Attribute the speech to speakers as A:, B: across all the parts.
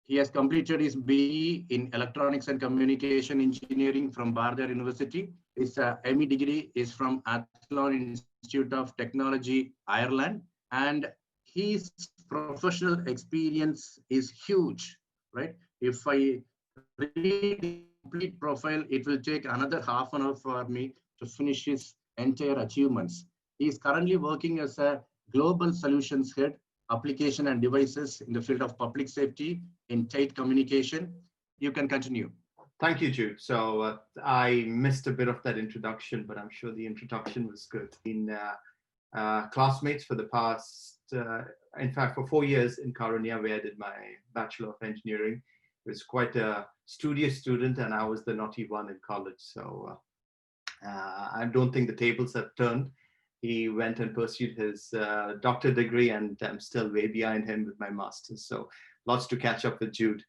A: He has completed his BE in Electronics and Communication Engineering from Bardar University. His ME degree is from Athlone Institute of Technology, Ireland. And his professional experience is huge, right? If I read the complete profile, it will take another half an hour for me to finish his entire achievements. He is currently working as a global solutions head, application and devices in the field of public safety in tight communication. You can continue.
B: Thank you, Jude. So I missed a bit of that introduction, but I'm sure the introduction was good. In classmates for the past, in fact, for 4 years in Karunya, where I did my Bachelor of Engineering. He was quite a studious student, and I was the naughty one in college. So I don't think the tables have turned. He went and pursued his doctorate degree, and I'm still way behind him with my master's. So lots to catch up with Jude.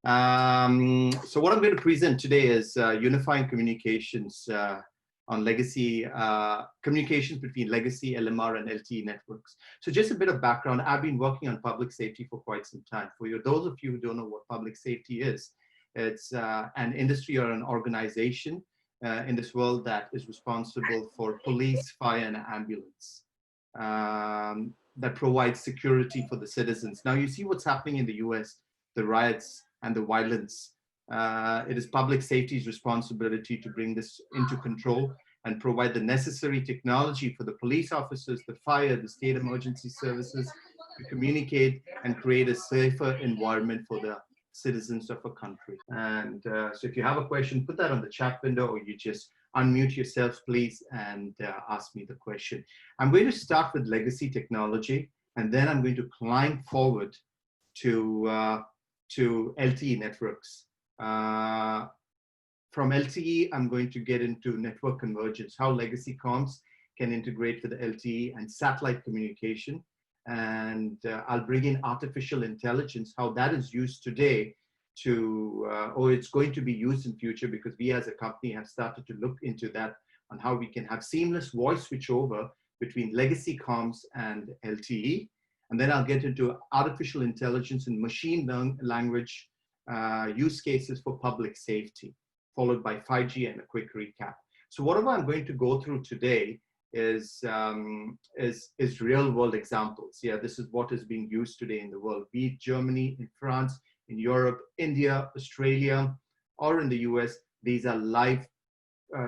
B: So what I'm going to present today is unifying communications on legacy, communications between legacy, LMR, and LTE networks. So just a bit of background. I've been working on public safety for quite some time. For you, those of you who don't know what public safety is, it's an industry or an organization in this world that is responsible for police, fire, and ambulance, that provides security for the citizens. Now you see what's happening in the US, the riots and the violence. It is public safety's responsibility to bring this into control and provide the necessary technology for the police officers, the fire, the state emergency services to communicate and create a safer environment for the citizens of a country. And so if you have a question, put that on the chat window, or you just unmute yourself, please, and ask me the question. I'm going to start with legacy technology, and then I'm going to climb forward to LTE networks. From LTE, I'm going to get into network convergence, how legacy comms can integrate with the LTE and satellite communication. And I'll bring in artificial intelligence, how that is used today to, or it's going to be used in future, because we as a company have started to look into that on how we can have seamless voice switchover between legacy comms and LTE. And then I'll get into artificial intelligence and machine language use cases for public safety, followed by 5G and a quick recap. So whatever I'm going to go through today is real world examples. Yeah, this is what is being used today in the world, be it Germany, in France, in Europe, India, Australia, or in the US. These are live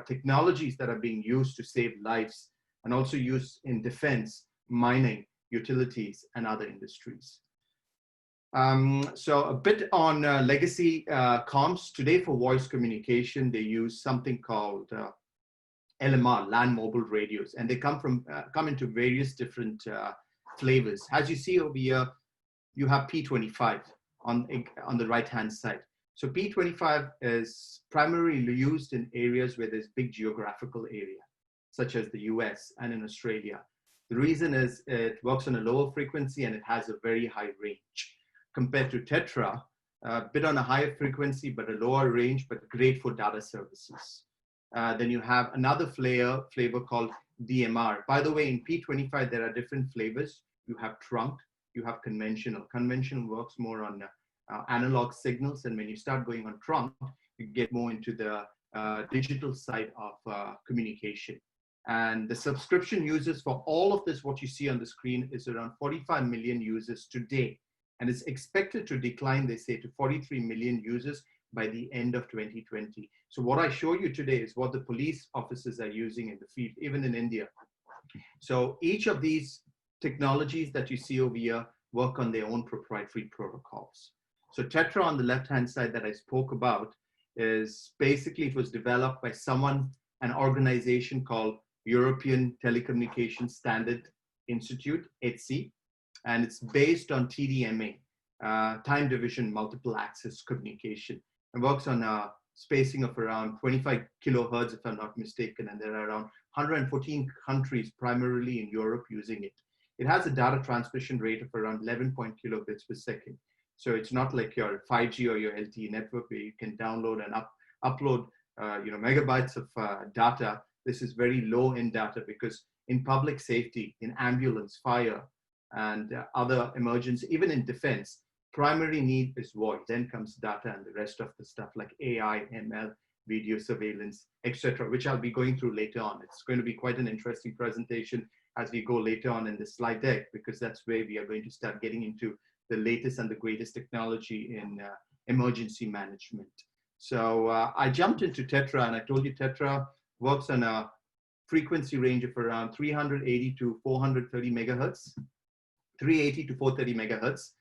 B: technologies that are being used to save lives and also used in defense, mining, utilities, and other industries. So a bit on legacy comms. Today for voice communication, they use something called LMR, land mobile radios, and they come into various different flavors. As you see over here, you have P25 on the right-hand side. So P25 is primarily used in areas where there's big geographical area, such as the US and in Australia. The reason is it works on a lower frequency and it has a very high range. Compared to Tetra, a bit on a higher frequency, but a lower range, but great for data services. Then you have another flavor called DMR. By the way, in P25, there are different flavors. You have trunk, you have conventional. Conventional works more on analog signals. And when you start going on trunk, you get more into the digital side of communication. And the subscription users for all of this, what you see on the screen, is around 45 million users today. And it's expected to decline, they say, to 43 million users by the end of 2020. So what I show you today is what the police officers are using in the field, even in India. So each of these technologies that you see over here work on their own proprietary protocols. So Tetra on the left-hand side that I spoke about is basically, it was developed by an organization called European Telecommunications Standard Institute, ETSI. And it's based on TDMA, time division multiple access communication. It works on a spacing of around 25 kilohertz, if I'm not mistaken, and there are around 114 countries, primarily in Europe, using it. It has a data transmission rate of around 11 kilobits per second. So it's not like your 5G or your LTE network where you can download and upload megabytes of data. This is very low end data, because in public safety, in ambulance, fire, and other emergency, even in defense, primary need is voice. Then comes data and the rest of the stuff like AI, ML, video surveillance, etc., which I'll be going through later on. It's going to be quite an interesting presentation as we go later on in the slide deck, because that's where we are going to start getting into the latest and the greatest technology in emergency management. So I jumped into Tetra, and I told you Tetra works on a frequency range of around 380 to 430 megahertz, 380 to 430 megahertz.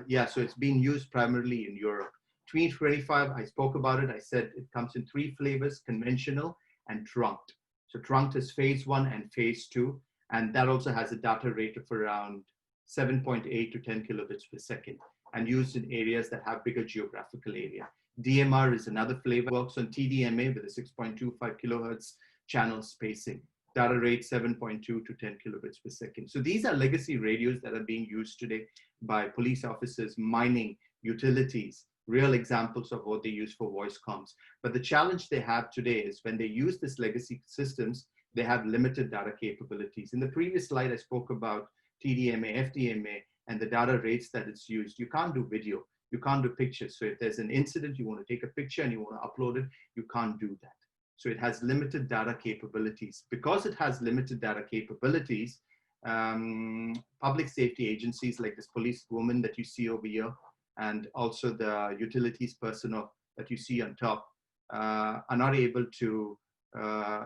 B: Yeah, so it's being used primarily in Europe. P25, I spoke about it. I said it comes in 3 flavors: conventional and trunked. So trunked is phase 1 and phase 2. And that also has a data rate of around 7.8 to 10 kilobits per second, and used in areas that have bigger geographical area. DMR is another flavor, works on TDMA with a 6.25 kilohertz channel spacing. Data rate 7.2 to 10 kilobits per second. So these are legacy radios that are being used today by police officers, mining, utilities, real examples of what they use for voice comms. But the challenge they have today is when they use this legacy systems, they have limited data capabilities. In the previous slide, I spoke about TDMA, FDMA, and the data rates that it's used. You can't do video, you can't do pictures. So if there's an incident, you want to take a picture and you want to upload it, you can't do that. So it has limited data capabilities. Because it has limited data capabilities, public safety agencies like this police woman that you see over here, and also the utilities personnel that you see on top, are not able to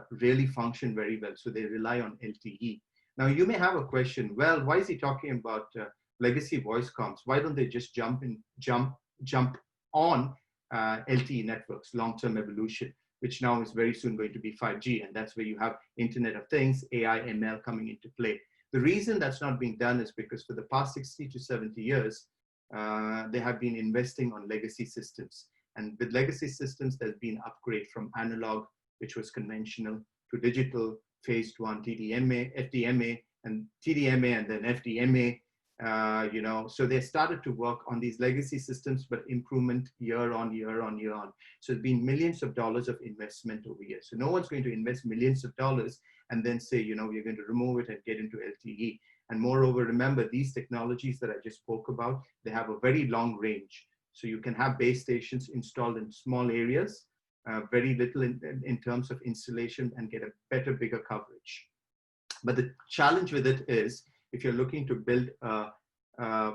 B: really function very well. So they rely on LTE. Now you may have a question, well, why is he talking about legacy voice comms? Why don't they just jump on LTE networks, long-term evolution, which now is very soon going to be 5G. And that's where you have Internet of Things, AI, ML coming into play. The reason that's not being done is because for the past 60 to 70 years, they have been investing on legacy systems. And with legacy systems, there's been upgrade from analog, which was conventional, to digital, phased 1, TDMA, FDMA, and TDMA, and then FDMA. So they started to work on these legacy systems, but improvement year on year on year on. So it's been millions of dollars of investment over here. So no one's going to invest millions of dollars and then say, we're going to remove it and get into LTE. And moreover, remember, these technologies that I just spoke about, they have a very long range. So you can have base stations installed in small areas, very little in terms of installation, and get a better, bigger coverage. But the challenge with it is, if you're looking to build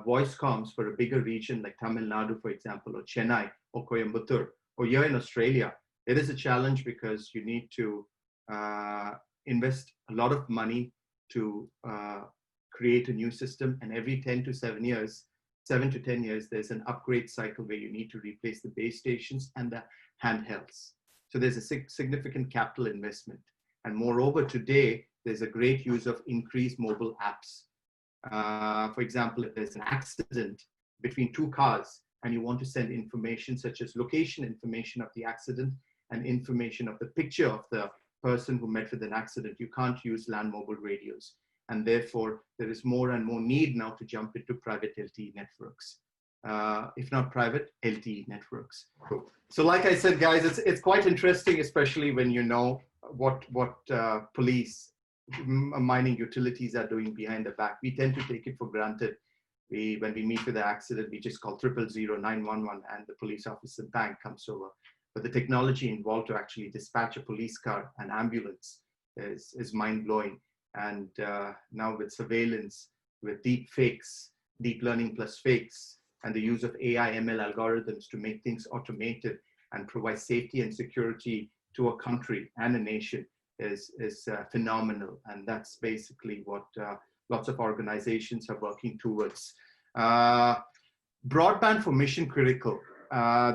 B: voice comms for a bigger region like Tamil Nadu, for example, or Chennai, or Coimbatore, or here in Australia, it is a challenge because you need to invest a lot of money to create a new system. And every 7 to 10 years, there's an upgrade cycle where you need to replace the base stations and the handhelds. So there's a significant capital investment. And moreover, today, there's a great use of increased mobile apps. For example, if there's an accident between 2 cars and you want to send information such as location information of the accident and information of the picture of the person who met with an accident, you can't use land mobile radios. And therefore, there is more and more need now to jump into private LTE networks. If not private, LTE networks. So like I said, guys, it's quite interesting, especially when you know what police, mining utilities are doing behind the back. We tend to take it for granted. When we meet with an accident, we just call 000 911 and the police officer bang comes over. But the technology involved to actually dispatch a police car, an ambulance, is mind-blowing. And now with surveillance, with deep fakes, deep learning plus fakes, and the use of AI ML algorithms to make things automated and provide safety and security to a country and a nation is phenomenal. And that's basically what lots of organizations are working towards. Broadband for mission critical.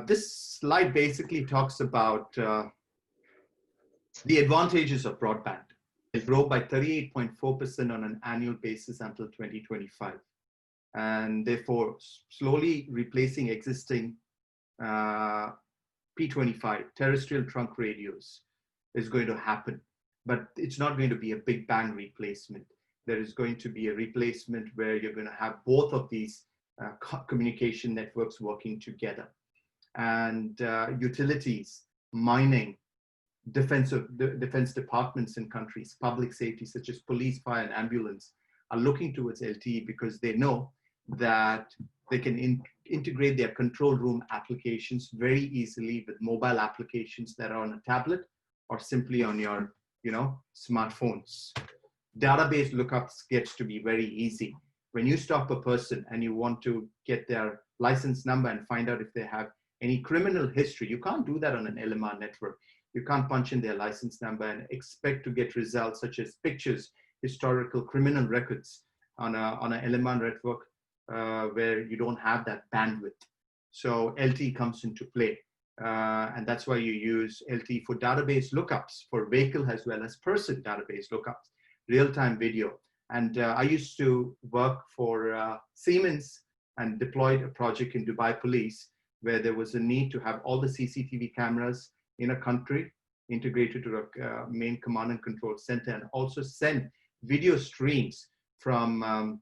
B: This slide basically talks about the advantages of broadband. It grow by 38.4% on an annual basis until 2025. And therefore, slowly replacing existing P25 terrestrial trunk radios is going to happen. But it's not going to be a big bang replacement. There is going to be a replacement where you're going to have both of these communication networks working together. And utilities, mining, defense departments in countries, public safety such as police, fire, and ambulance are looking towards LTE because they know that they can integrate their control room applications very easily with mobile applications that are on a tablet or simply on your, smartphones. Database lookups gets to be very easy. When you stop a person and you want to get their license number and find out if they have any criminal history, you can't do that on an LMR network. You can't punch in their license number and expect to get results such as pictures, historical criminal records on an LMR network where you don't have that bandwidth. So LTE comes into play. And that's why you use LTE for database lookups for vehicle as well as person database lookups, real-time video. And I used to work for Siemens and deployed a project in Dubai Police where there was a need to have all the CCTV cameras in a country integrated to a main command and control center, and also send video streams from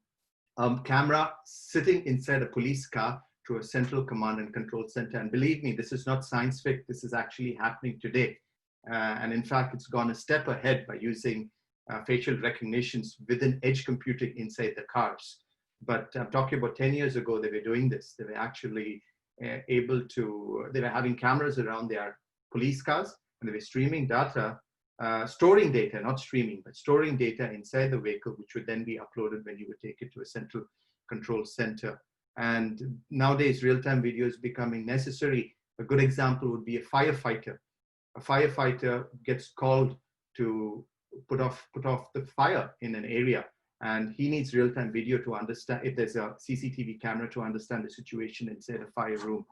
B: camera sitting inside a police car to a central command and control center. And believe me, this is not science fiction. This is actually happening today. And in fact, it's gone a step ahead by using facial recognitions within edge computing inside the cars. But I'm talking about 10 years ago, they were doing this. They were actually they were having cameras around their police cars, and they were streaming data, storing data, not streaming, but storing data inside the vehicle, which would then be uploaded when you would take it to a central control center. And nowadays, real-time video is becoming necessary. A good example would be a firefighter. A firefighter gets called to put off the fire in an area, and he needs real-time video to understand if there's a CCTV camera to understand the situation inside a fire room.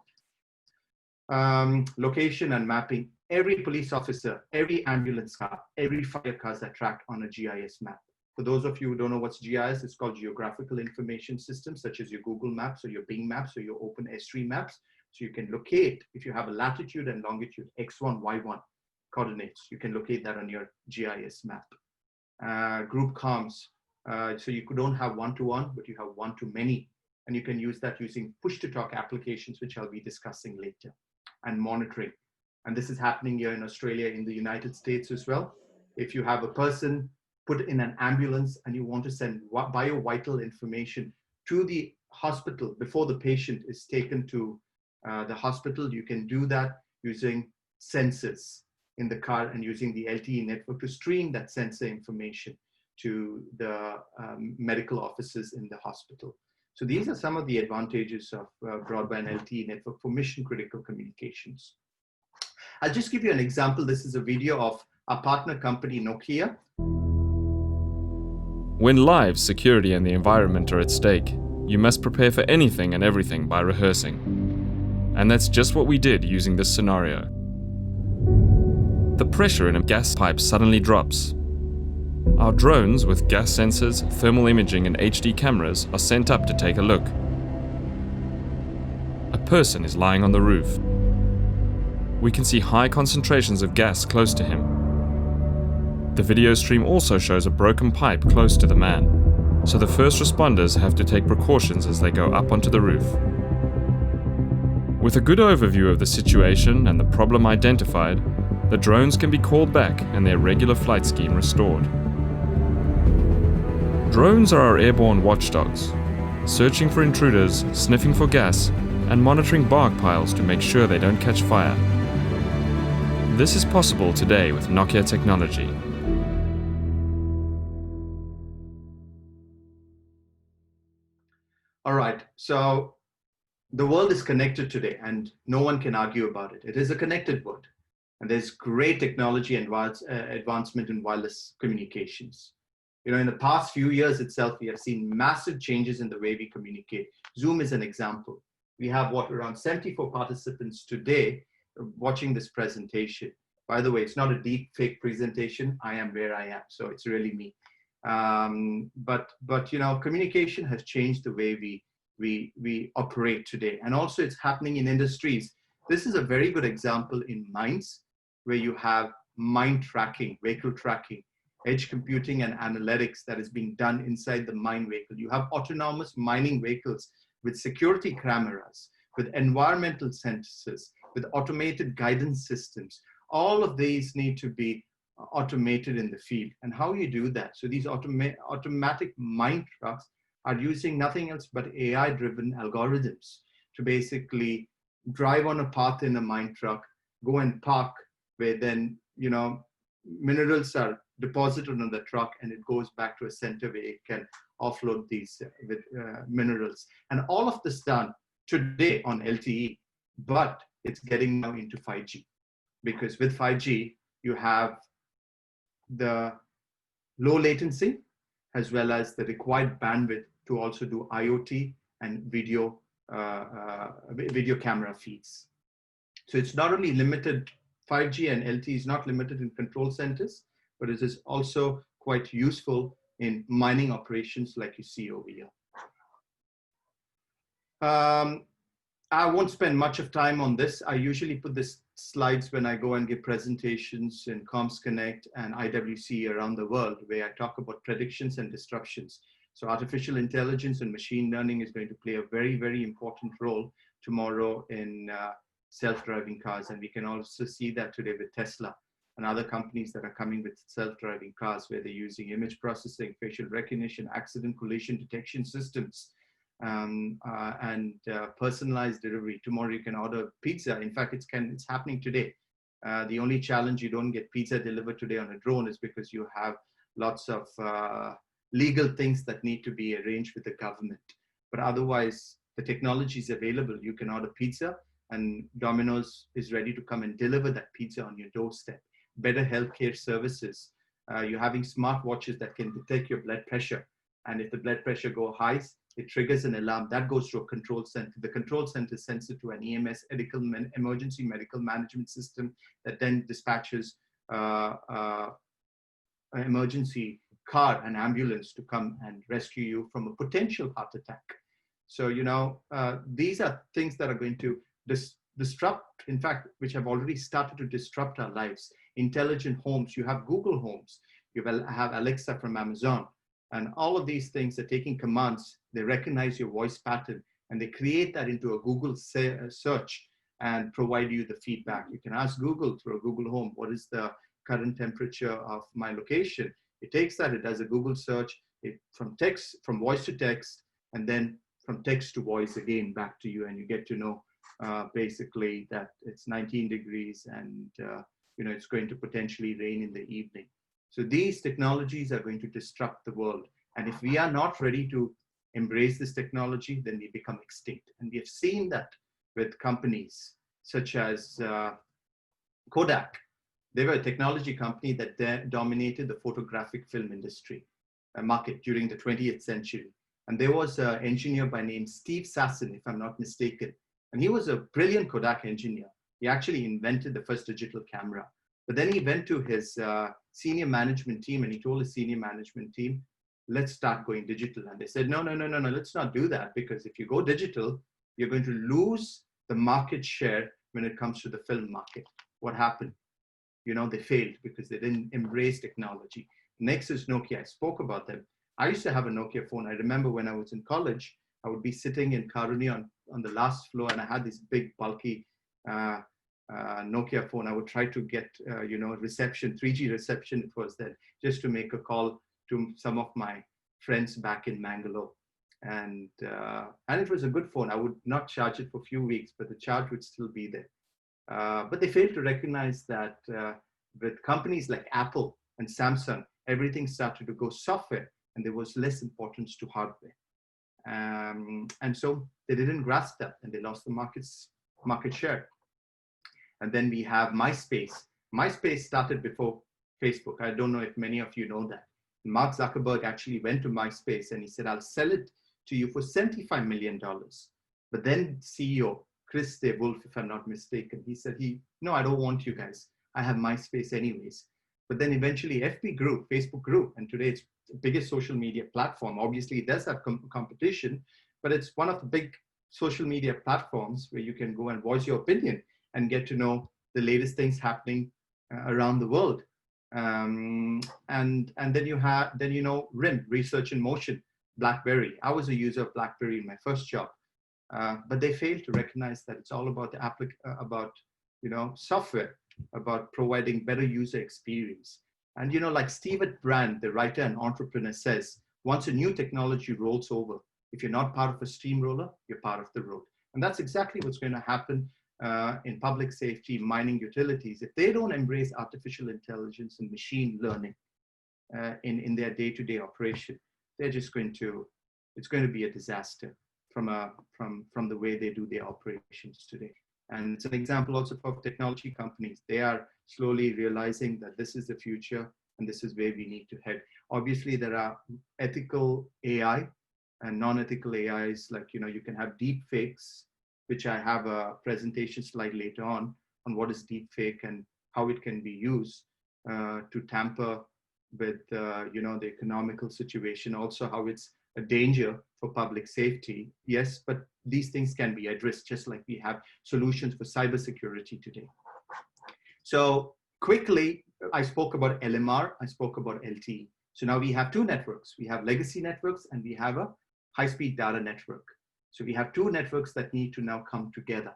B: Location and mapping. Every police officer, every ambulance car, every fire cars are tracked on a GIS map. For those of you who don't know what's GIS, it's called Geographical Information Systems, such as your Google Maps or your Bing Maps or your OpenStream Maps. So you can locate, if you have a latitude and longitude, X1, Y1 coordinates, you can locate that on your GIS map. Group comms. So you don't have one-to-one, but you have one-to-many. And you can use that using push-to-talk applications, which I'll be discussing later. And monitoring. And this is happening here in Australia, in the United States as well. If you have a person put in an ambulance and you want to send bio-vital information to the hospital before the patient is taken to the hospital, you can do that using sensors in the car and using the LTE network to stream that sensor information to the medical offices in the hospital. So these are some of the advantages of broadband LTE network for mission critical communications. I'll just give you an example. This is a video of our partner company, Nokia.
C: When lives, security, and the environment are at stake, you must prepare for anything and everything by rehearsing. And that's just what we did using this scenario. The pressure in a gas pipe suddenly drops. Our drones with gas sensors, thermal imaging, and HD cameras are sent up to take a look. A person is lying on the roof. We can see high concentrations of gas close to him. The video stream also shows a broken pipe close to the man, so the first responders have to take precautions as they go up onto the roof. With a good overview of the situation and the problem identified, the drones can be called back and their regular flight scheme restored. Drones are our airborne watchdogs, searching for intruders, sniffing for gas, and monitoring bark piles to make sure they don't catch fire. This is possible today with Nokia technology.
B: All right, so the world is connected today and no one can argue about it. It is a connected world and there's great technology and advancement in wireless communications. You know, in the past few years itself, we have seen massive changes in the way we communicate. Zoom is an example. We have around 74 participants today watching this presentation. By the way, it's not a deep fake presentation. I am where I am, so it's really me. But you know, communication has changed the way we operate today, and also it's happening in industries. This is a very good example in mines, where you have mine tracking, vehicle tracking, edge computing and analytics that is being done inside the mine vehicle. You have autonomous mining vehicles with security cameras, with environmental sensors, with automated guidance systems. All of these need to be automated in the field. And how you do that? So these automatic mine trucks are using nothing else but AI-driven algorithms to basically drive on a path in a mine truck, go and park where then, you know, minerals are deposited on the truck and it goes back to a center where it can offload these minerals. And all of this done today on LTE, but it's getting now into 5G. Because with 5G, you have the low latency as well as the required bandwidth to also do IoT and video camera feeds. So it's not only limited, 5G and LTE is not limited in control centers, but it is also quite useful in mining operations like you see over here. I won't spend much of time on this. I usually put these slides when I go and give presentations in Comms Connect and IWC around the world, where I talk about predictions and disruptions. So artificial intelligence and machine learning is going to play a very, very important role tomorrow in self-driving cars. And we can also see that today with Tesla and other companies that are coming with self-driving cars, where they're using image processing, facial recognition, accident collision detection systems, and personalized delivery. Tomorrow you can order pizza. In fact, it's happening today. The only challenge you don't get pizza delivered today on a drone is because you have lots of legal things that need to be arranged with the government. But otherwise, the technology is available. You can order pizza and Domino's is ready to come and deliver that pizza on your doorstep. Better healthcare services. You're having smart watches that can detect your blood pressure. And if the blood pressure goes high, it triggers an alarm that goes to a control center. The control center sends it to an EMS, emergency medical management system, that then dispatches an emergency car, an ambulance, to come and rescue you from a potential heart attack. So, you know, these are things that are going to disrupt, in fact, which have already started to disrupt our lives. Intelligent homes, you have Google Homes, you have Alexa from Amazon. And all of these things are taking commands. They recognize your voice pattern and they create that into a Google search and provide you the feedback. You can ask Google through a Google Home, what is the current temperature of my location? It takes that, it does a Google search, from voice to text, and then from text to voice again back to you, and you get to know basically that it's 19 degrees and you know, it's going to potentially rain in the evening. So these technologies are going to disrupt the world. And if we are not ready to embrace this technology, then we become extinct. And we have seen that with companies such as Kodak. They were a technology company that dominated the photographic film industry market during the 20th century. And there was an engineer by name Steve Sasson, if I'm not mistaken. And he was a brilliant Kodak engineer. He actually invented the first digital camera. But then he went to his senior management team and he told his senior management team, let's start going digital. And they said, no, let's not do that, because if you go digital, you're going to lose the market share when it comes to the film market. What happened? You know, they failed because they didn't embrace technology. Next is Nokia. I spoke about them. I used to have a Nokia phone. I remember when I was in college, I would be sitting in Karuni on the last floor, and I had this big, bulky Nokia phone. I would try to get, you know, reception, 3G reception it was then, just to make a call to some of my friends back in Mangalore. And it was a good phone. I would not charge it for a few weeks, but the charge would still be there. But they failed to recognize that with companies like Apple and Samsung, everything started to go software and there was less importance to hardware. And so they didn't grasp that and they lost the market share. And then we have MySpace. MySpace started before Facebook. I don't know if many of you know that. Mark Zuckerberg actually went to MySpace and he said, I'll sell it to you for $75 million. But then CEO, Chris DeWolf, if I'm not mistaken, he said, no, I don't want you guys. I have MySpace anyways. But then eventually FB grew, Facebook grew, and today it's the biggest social media platform. Obviously, it does have competition, but it's one of the big social media platforms where you can go and voice your opinion and get to know the latest things happening around the world. And then you have, RIM, Research in Motion, BlackBerry. I was a user of BlackBerry in my first job. but they fail to recognize that it's all about software, about providing better user experience. And like Stewart Brand, the writer and entrepreneur, says, once a new technology rolls over, if you're not part of a steamroller, you're part of the road. And that's exactly what's going to happen in public safety, mining, utilities. If they don't embrace artificial intelligence and machine learning in their day-to-day operation, they're just it's going to be a disaster from the way they do their operations today. And it's an example also for technology companies. They are slowly realizing that this is the future and this is where we need to head. Obviously, there are ethical AI and non-ethical AIs, like, you can have deep fakes, which I have a presentation slide later on what is deep fake and how it can be used to tamper with, the economical situation, also how it's a danger for public safety. Yes, but these things can be addressed, just like we have solutions for cybersecurity today. So quickly, I spoke about LMR, I spoke about LTE. So now we have two networks. We have legacy networks and we have a high-speed data network. So we have two networks that need to now come together.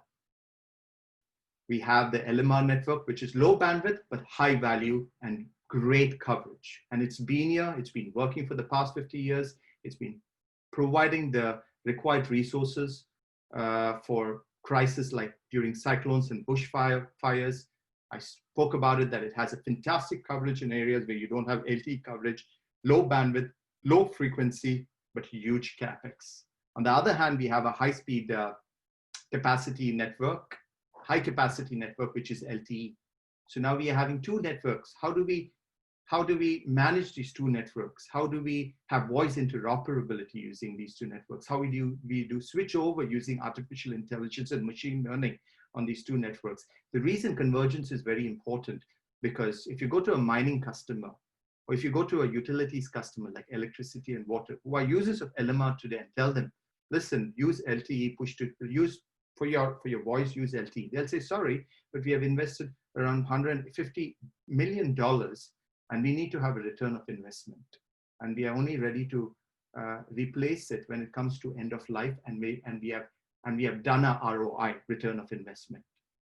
B: We have the LMR network, which is low bandwidth, but high value and great coverage. And it's been here, it's been working for the past 50 years. It's been providing the required resources for crises like during cyclones and bushfires. I spoke about it, that it has a fantastic coverage in areas where you don't have LTE coverage, low bandwidth, low frequency, but huge capex. On the other hand, we have a high-speed capacity network, high capacity network, which is LTE. So now we are having two networks. How do we manage these two networks? How do we have voice interoperability using these two networks? How we do switch over using artificial intelligence and machine learning on these two networks? The reason convergence is very important, because if you go to a mining customer, or if you go to a utilities customer like electricity and water, who are users of LMR today, and tell them, listen, use LTE, for your voice, use LTE. They'll say, sorry, but we have invested around $150 million and we need to have a return of investment. And we are only ready to replace it when it comes to end of life, and we have done our ROI, return of investment.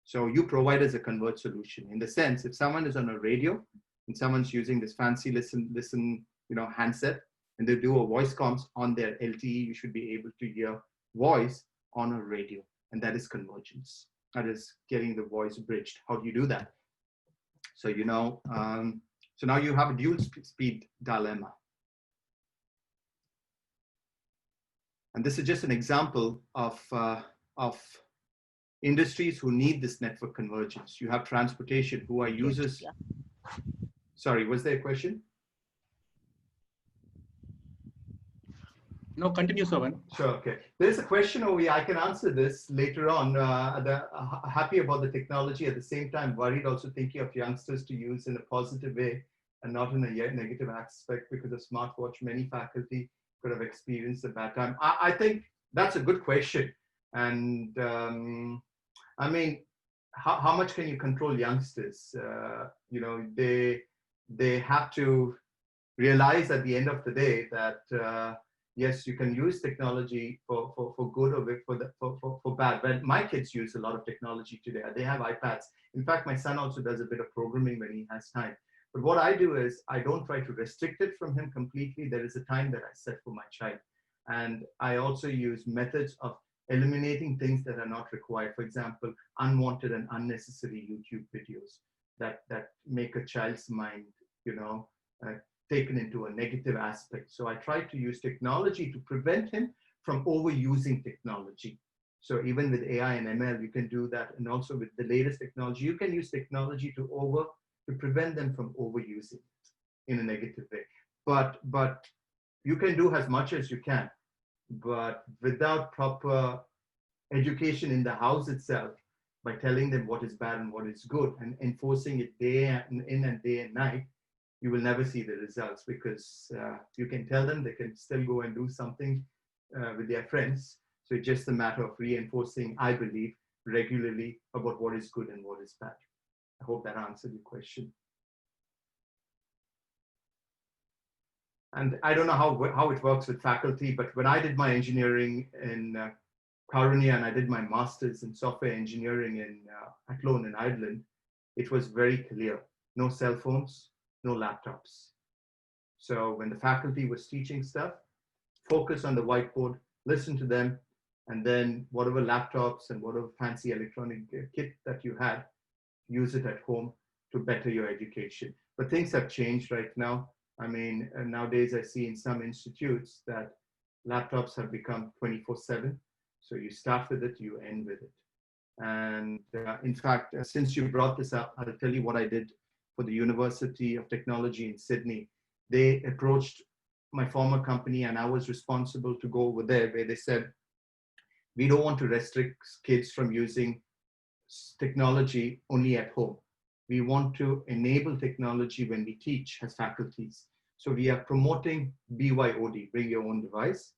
B: So you provide us a converged solution, in the sense, if someone is on a radio and someone's using this fancy listen handset, and they do a voice comms on their LTE, you should be able to hear voice on a radio. And that is convergence. That is getting the voice bridged. How do you do that? So, so now you have a dual speed dilemma. And this is just an example of industries who need this network convergence. You have transportation, who are users.
D: Yeah.
B: Sorry, was there a question?
A: No, continue, Sohan.
B: Sure, okay. There's a question over here. I can answer this later on. Happy about the technology, at the same time worried, also thinking of youngsters to use in a positive way and not in a negative aspect, because of smartwatch, many faculty could have experienced a bad time. I think that's a good question. And I mean, how much can you control youngsters? They have to realize at the end of the day that yes, you can use technology for good or for bad. But my kids use a lot of technology today. They have iPads. In fact, my son also does a bit of programming when he has time. But what I do is I don't try to restrict it from him completely. There is a time that I set for my child. And I also use methods of eliminating things that are not required. For example, unwanted and unnecessary YouTube videos that make a child's mind, taken into a negative aspect. So I try to use technology to prevent him from overusing technology. So even with AI and ML, you can do that. And also with the latest technology, you can use technology to prevent them from overusing it in a negative way. But you can do as much as you can, but without proper education in the house itself, by telling them what is bad and what is good and enforcing it day in and day and night, you will never see the results, because you can tell them, they can still go and do something with their friends. So it's just a matter of reinforcing, I believe, regularly about what is good and what is bad. I hope that answered your question. And I don't know how it works with faculty, but when I did my engineering in Caronia and I did my master's in software engineering in Athlone in Ireland, it was very clear. No cell phones, no laptops. So when the faculty was teaching stuff, focus on the whiteboard, listen to them, and then whatever laptops and whatever fancy electronic kit that you had, use it at home to better your education. But things have changed right now. I mean, nowadays I see in some institutes that laptops have become 24/7. So you start with it, you end with it. And in fact, since you brought this up, I'll tell you what I did for the University of Technology in Sydney. They approached my former company and I was responsible to go over there where they said, we don't want to restrict kids from using technology only at home. We want to enable technology when we teach as faculties. So we are promoting BYOD, bring your own device,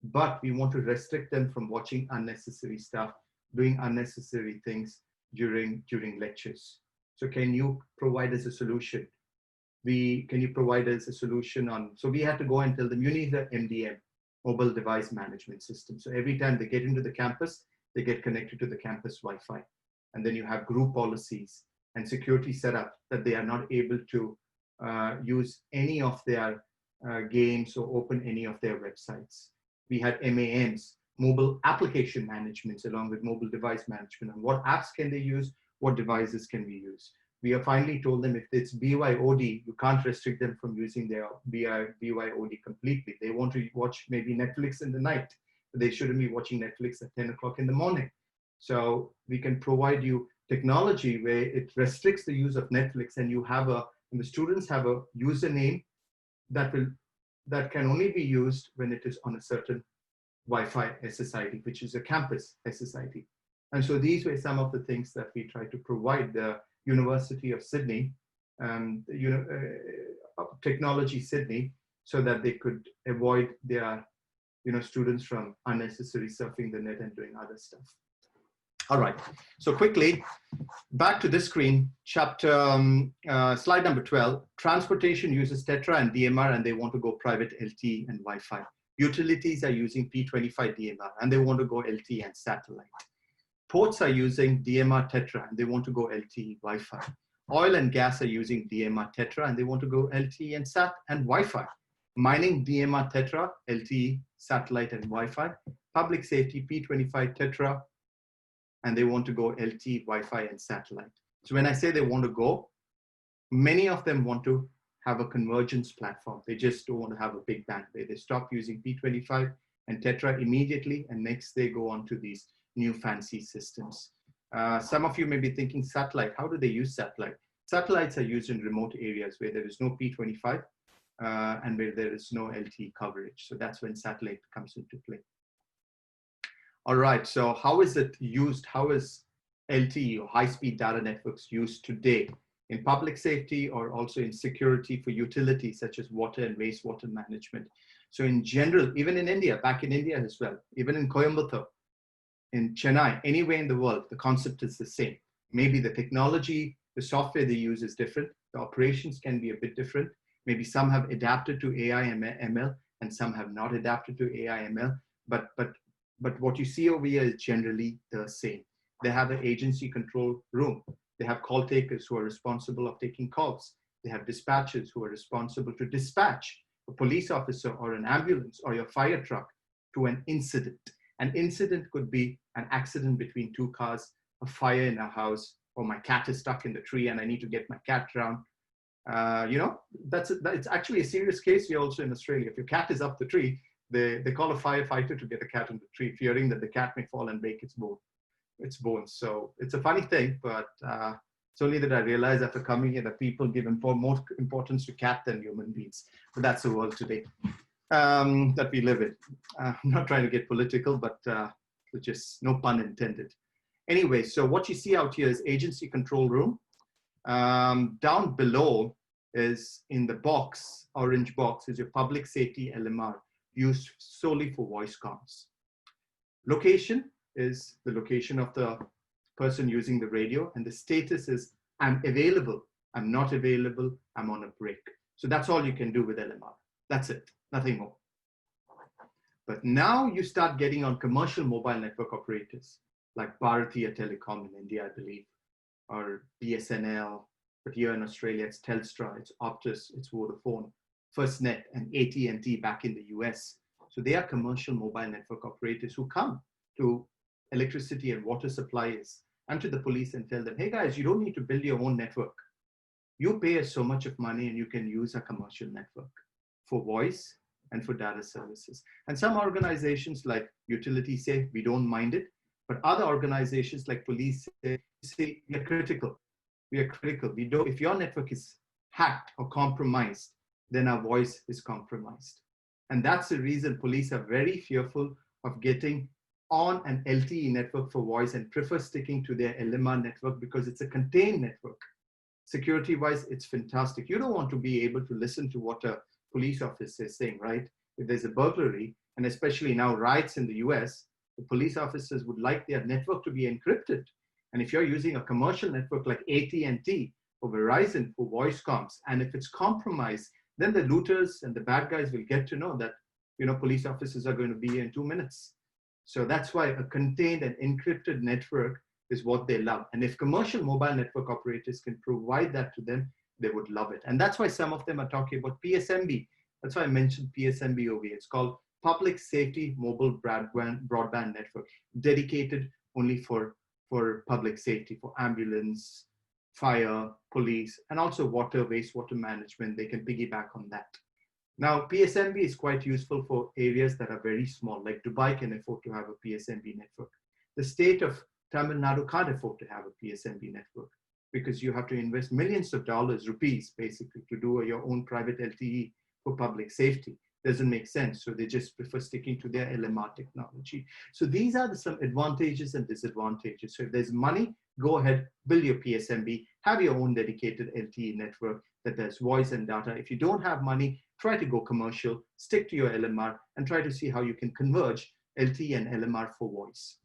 B: but we want to restrict them from watching unnecessary stuff, doing unnecessary things during lectures. So can you provide us a solution? Can you provide us a solution on, so we had to go and tell them, you need the MDM, mobile device management system. So every time they get into the campus, they get connected to the campus Wi-Fi. And then you have group policies and security setup that they are not able to use any of their games or open any of their websites. We had MAMs, mobile application management, along with mobile device management. And what apps can they use? What devices can we use? We have finally told them if it's BYOD, you can't restrict them from using their BYOD completely. They want to watch maybe Netflix in the night, but they shouldn't be watching Netflix at 10 o'clock in the morning. So we can provide you technology where it restricts the use of Netflix, and and the students have a username that can only be used when it is on a certain Wi-Fi SSID, which is a campus SSID. And so these were some of the things that we tried to provide the University of Sydney, Technology Sydney, so that they could avoid their students from unnecessarily surfing the net and doing other stuff. All right, so quickly, back to this screen, slide number 12. Transportation uses Tetra and DMR, and they want to go private LTE and Wi-Fi. Utilities are using P25 DMR, and they want to go LTE and satellite. Ports are using DMR Tetra, and they want to go LTE Wi-Fi. Oil and gas are using DMR Tetra, and they want to go LTE and SAT and Wi-Fi. Mining DMR Tetra, LTE, satellite, and Wi-Fi. Public safety P25 Tetra, and they want to go LTE, Wi-Fi, and satellite. So when I say they want to go, many of them want to have a convergence platform. They just don't want to have a big bang. They stop using P25 and Tetra immediately, and next they go on to these new fancy systems. Some of you may be thinking satellite. How do they use satellite? Satellites are used in remote areas where there is no P25 and where there is no LTE coverage. So that's when satellite comes into play. All right, so how is it used? How is LTE or high-speed data networks used today in public safety or also in security for utilities such as water and wastewater management? So in general, even in India, back in India as well, even in Coimbatore, in Chennai, anywhere in the world, the concept is the same. Maybe the technology, the software they use is different. The operations can be a bit different. Maybe some have adapted to AI and ML and some have not adapted to AI ML, but what you see over here is generally the same. They have an agency control room. They have call takers who are responsible of taking calls. They have dispatchers who are responsible to dispatch a police officer or an ambulance or your fire truck to an incident. An incident could be an accident between two cars, a fire in a house, or my cat is stuck in the tree and I need to get my cat down. It's actually a serious case here also in Australia. If your cat is up the tree, they call a firefighter to get the cat in the tree, fearing that the cat may fall and break its bones. So it's a funny thing, but it's only that I realize after coming here that people give more importance to cat than human beings. But that's the world today that we live in. I'm not trying to get political, but just no pun intended. Anyway, so what you see out here is agency control room. Down below is in the box, orange box, is your public safety LMR used solely for voice comms. Location is the location of the person using the radio, and the status is I'm available, I'm not available, I'm on a break. So that's all you can do with LMR. That's it, nothing more. But now you start getting on commercial mobile network operators like Bharatiya Telecom in India, I believe, or BSNL, but here in Australia, it's Telstra, it's Optus, it's Vodafone, FirstNet, and AT&T back in the US. So they are commercial mobile network operators who come to electricity and water suppliers and to the police and tell them, hey guys, you don't need to build your own network. You pay us so much of money and you can use a commercial network for voice and for data services. And some organizations like utilities say, we don't mind it, but other organizations like police say we are critical. We are critical. We don't, if your network is hacked or compromised, then our voice is compromised. And that's the reason police are very fearful of getting on an LTE network for voice and prefer sticking to their LMR network because it's a contained network. Security-wise, it's fantastic. You don't want to be able to listen to what a police officer is saying, right? If there's a burglary, and especially now riots in the US, the police officers would like their network to be encrypted. And if you're using a commercial network like AT&T or Verizon for voice comms, and if it's compromised, then the looters and the bad guys will get to know that, police officers are going to be here in 2 minutes. So that's why a contained and encrypted network is what they love. And if commercial mobile network operators can provide that to them, they would love it. And that's why some of them are talking about PSMB. That's why I mentioned PSMB over here. It's called Public Safety Mobile Broadband Network, dedicated only for public safety, for ambulance, fire, police, and also water, wastewater management. They can piggyback on that. Now, PSMB is quite useful for areas that are very small, like Dubai can afford to have a PSMB network. The state of Tamil Nadu can't afford to have a PSMB network because you have to invest millions of dollars, rupees, basically, to do your own private LTE for public safety. Doesn't make sense. So they just prefer sticking to their LMR technology. So these are some advantages and disadvantages. So if there's money, go ahead, build your PSMB, have your own dedicated LTE network that does voice and data. If you don't have money, try to go commercial, stick to your LMR, and try to see how you can converge LTE and LMR for voice.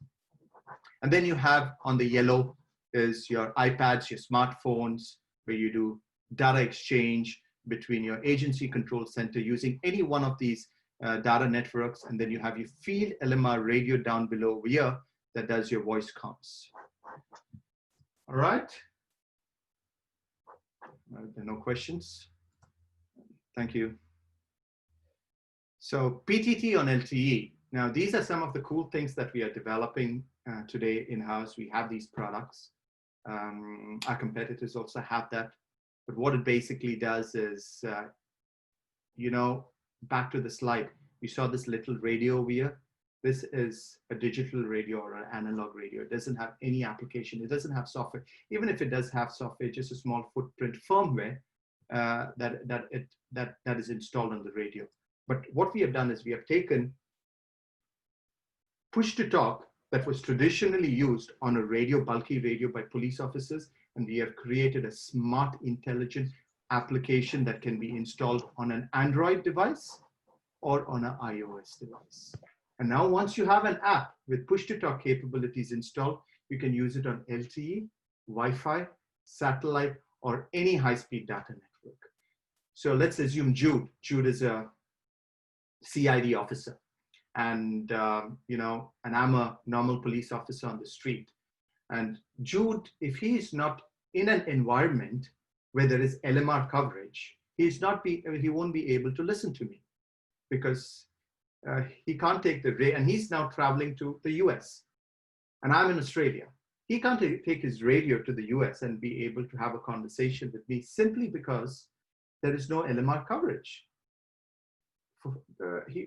B: And then you have on the yellow is your iPads, your smartphones, where you do data exchange between your agency control center using any one of these data networks. And then you have your field LMR radio down below over here that does your voice comms. All right. There are no questions. Thank you. So PTT on LTE. Now, these are some of the cool things that we are developing today in-house. We have these products. Our competitors also have that. But what it basically does is, back to the slide, you saw this little radio over here. This is a digital radio or an analog radio. It doesn't have any application. It doesn't have software. Even if it does have software, just a small footprint firmware that is installed on the radio. But what we have done is we have taken push-to-talk that was traditionally used on a radio, bulky radio by police officers, and we have created a smart, intelligent application that can be installed on an Android device or on an iOS device. And now once you have an app with push-to-talk capabilities installed, you can use it on LTE, Wi-Fi, satellite, or any high-speed data network. So let's assume Jude. Jude is a CID officer. And, and I'm a normal police officer on the street. And Jude, if he is not in an environment where there is LMR coverage, he won't be able to listen to me because he can't take the radio, and he's now traveling to the US, and I'm in Australia. He can't take his radio to the US and be able to have a conversation with me simply because there is no LMR coverage.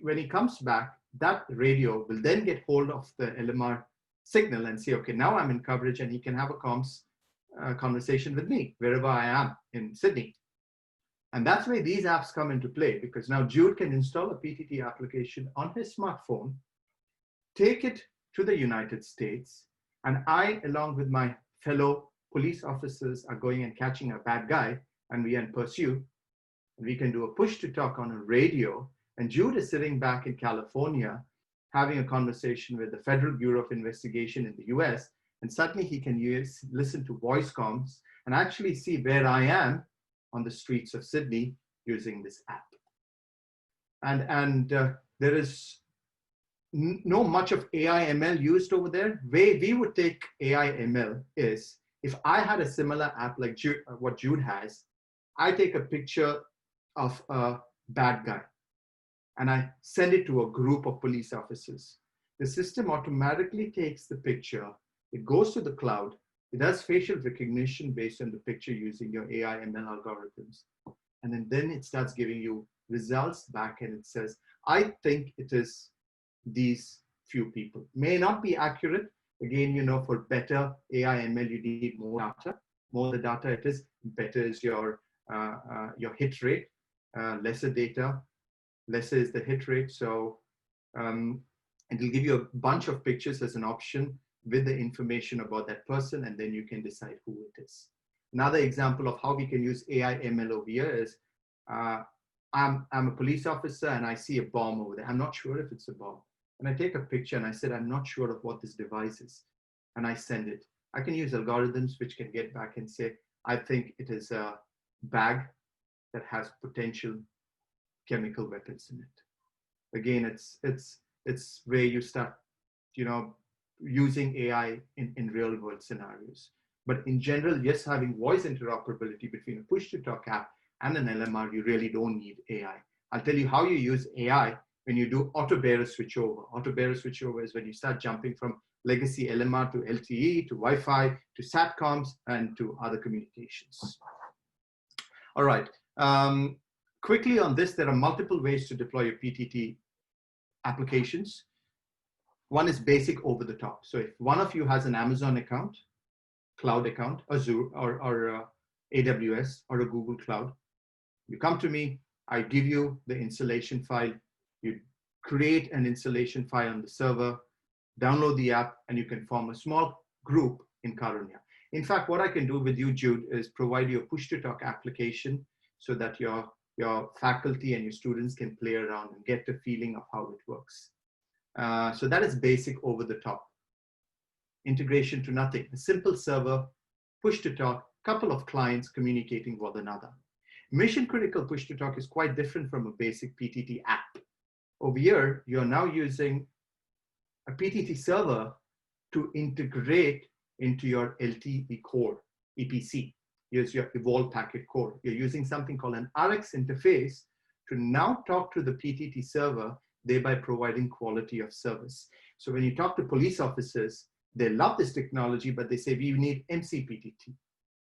B: When he comes back, that radio will then get hold of the LMR signal and say, okay, now I'm in coverage, and he can have a conversation with me wherever I am in Sydney. And that's where these apps come into play, because now Jude can install a PTT application on his smartphone, take it to the United States, and I, along with my fellow police officers, are going and catching a bad guy, and we are in pursuit. We can do a push-to-talk on a radio, and Jude is sitting back in California having a conversation with the Federal Bureau of Investigation in the US, and suddenly he can listen to voice comms and actually see where I am on the streets of Sydney using this app. And there is no much of AI ML used over there. Way we would take AI ML is, if I had a similar app like what Jude has, I take a picture of a bad guy and I send it to a group of police officers. The system automatically takes the picture, it goes to the cloud, it does facial recognition based on the picture using your AI ML algorithms. And then it starts giving you results back and it says, I think it is these few people. May not be accurate. Again, you know, for better AI ML, you need more data. More the data it is, better is your hit rate. Lesser data, lesser is the hit rate. So it'll give you a bunch of pictures as an option with the information about that person, and then you can decide who it is. Another example of how we can use AI ML over here is, I'm a police officer and I see a bomb over there. I'm not sure if it's a bomb. And I take a picture and I said, I'm not sure of what this device is. And I send it. I can use algorithms which can get back and say, I think it is a bag that has potential chemical weapons in it. Again, it's where you start, you know, using AI in real world scenarios. But in general, yes, having voice interoperability between a push-to-talk app and an LMR, you really don't need AI. I'll tell you how you use AI when you do auto-bearer switchover. Auto-bearer switchover is when you start jumping from legacy LMR to LTE, to Wi-Fi, to SATCOMs, and to other communications. All right. Quickly on this, there are multiple ways to deploy your PTT applications. One is basic over the top. So if one of you has an Amazon account, cloud account, Azure or AWS or a Google Cloud, you come to me, I give you the installation file, you create an installation file on the server, download the app, and you can form a small group in Karunya. In fact, what I can do with you, Jude, is provide you a push-to-talk application so that your faculty and your students can play around and get the feeling of how it works. So that is basic over the top. Integration to nothing. A simple server, push-to-talk, couple of clients communicating with one another. Mission critical push-to-talk is quite different from a basic PTT app. Over here, you're now using a PTT server to integrate into your LTE core, EPC. Here's your Evolve Packet Core. You're using something called an RX interface to now talk to the PTT server, thereby providing quality of service. So when you talk to police officers, they love this technology, but they say, we need MCPTT.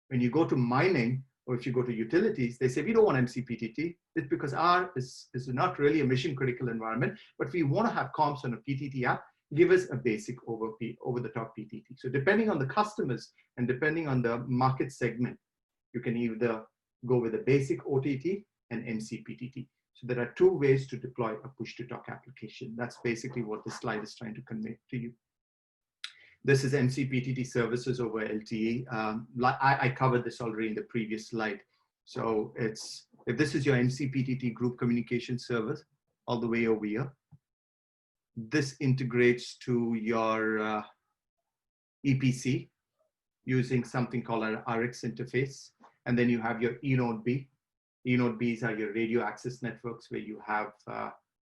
B: When you go to mining, or if you go to utilities, they say, we don't want MCPTT. It's because R is not really a mission critical environment, but we want to have comms on a PTT app. Give us a basic over-the-top PTT. So depending on the customers and depending on the market segment, you can either go with a basic OTT and MCPTT. So there are two ways to deploy a push-to-talk application. That's basically what this slide is trying to convey to you. This is MCPTT services over LTE. I covered this already in the previous slide. So if this is your MCPTT group communication service, all the way over here, this integrates to your EPC using something called an RX interface. And then you have your eNode B. eNode Bs are your radio access networks where you have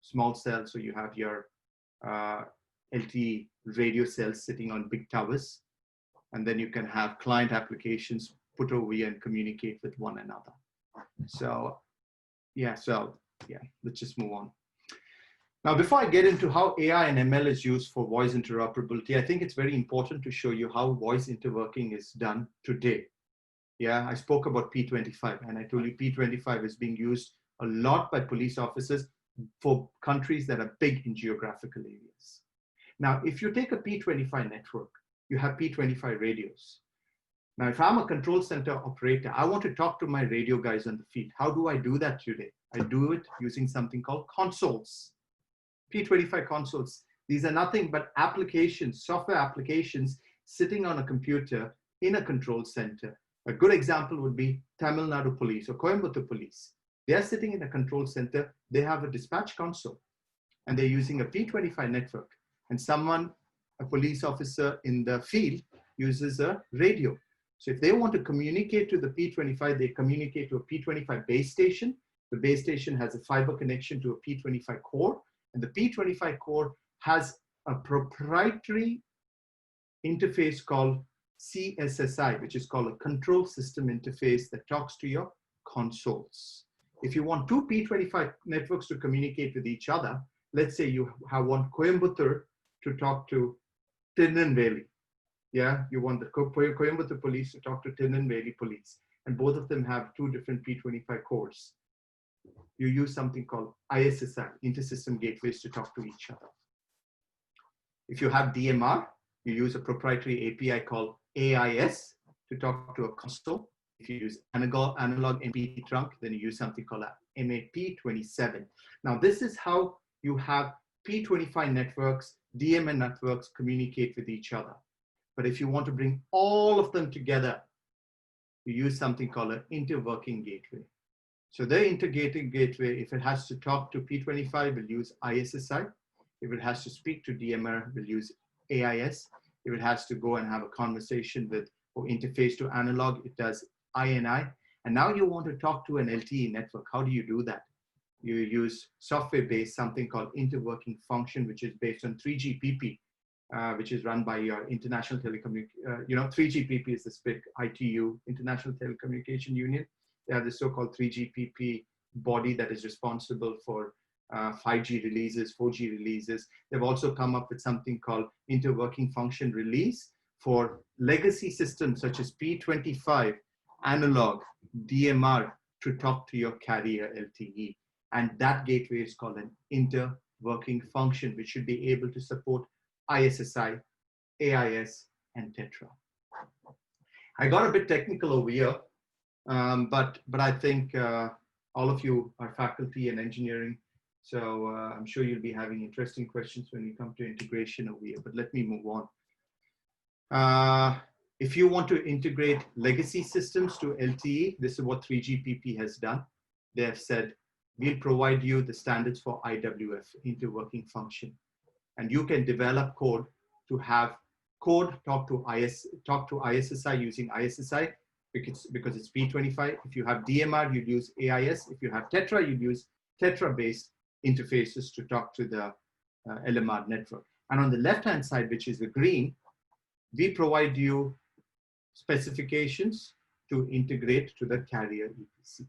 B: small cells, so you have your LTE radio cells sitting on big towers. And then you can have client applications put over here and communicate with one another. So yeah, let's just move on. Now, before I get into how AI and ML is used for voice interoperability, I think it's very important to show you how voice interworking is done today. Yeah, I spoke about P25, and I told you P25 is being used a lot by police officers for countries that are big in geographical areas. Now, if you take a P25 network, you have P25 radios. Now, if I'm a control center operator, I want to talk to my radio guys on the field. How do I do that today? I do it using something called consoles. P25 consoles. These are nothing but applications, software applications sitting on a computer in a control center. A good example would be Tamil Nadu Police or Coimbatore Police. They are sitting in a control center. They have a dispatch console and they're using a P25 network. And a police officer in the field uses a radio. So if they want to communicate to the P25, they communicate to a P25 base station. The base station has a fiber connection to a P25 core. And the P25 core has a proprietary interface called CSSI, which is called a control system interface that talks to your consoles. If you want two P25 networks to communicate with each other, let's say you have one Coimbatore to talk to Tirunelveli. Yeah, you want the Coimbatore police to talk to Tirunelveli police, and both of them have two different P25 cores. You use something called ISSI, Intersystem Gateways, to talk to each other. If you have DMR, you use a proprietary API called AIS to talk to a console. If you use analog MP trunk, then you use something called MAP27. Now, this is how you have P25 networks, DMN networks communicate with each other. But if you want to bring all of them together, you use something called an interworking gateway. So the interworking gateway, if it has to talk to P25, will use ISSI. If it has to speak to DMR, will use AIS. If it has to go and have a conversation with or interface to analog, it does INI. And now you want to talk to an LTE network. How do you do that? You use software-based something called interworking function, which is based on 3GPP, which is run by your international telecommunication. 3GPP is the SPIC ITU, International Telecommunication Union. They have the so-called 3GPP body that is responsible for 5G releases, 4G releases. They've also come up with something called interworking function release for legacy systems such as P25, analog, DMR to talk to your carrier LTE. And that gateway is called an interworking function, which should be able to support ISSI, AIS, and Tetra. I got a bit technical over here, but I think all of you are faculty and engineering, so I'm sure you'll be having interesting questions when we come to integration over here, but let me move on. If you want to integrate legacy systems to LTE, this is what 3GPP has done. They have said, we'll provide you the standards for IWF, interworking function. And you can develop code to have code talk to ISSI using ISSI because it's P25. If you have DMR, you'd use AIS. If you have Tetra, you'd use Tetra-based interfaces to talk to the LMR network. And on the left-hand side, which is the green, we provide you specifications to integrate to the carrier EPC.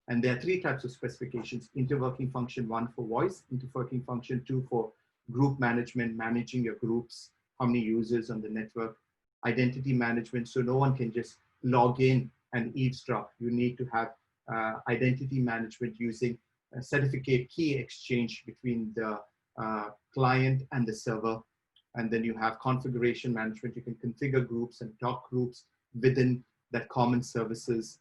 B: And there are three types of specifications: interworking function 1 for voice, interworking function 2 for group management, managing your groups, how many users on the network, identity management, so no one can just log in and eavesdrop. You need to have identity management using a certificate key exchange between the client and the server. And then you have configuration management. You can configure groups and talk groups within that common services.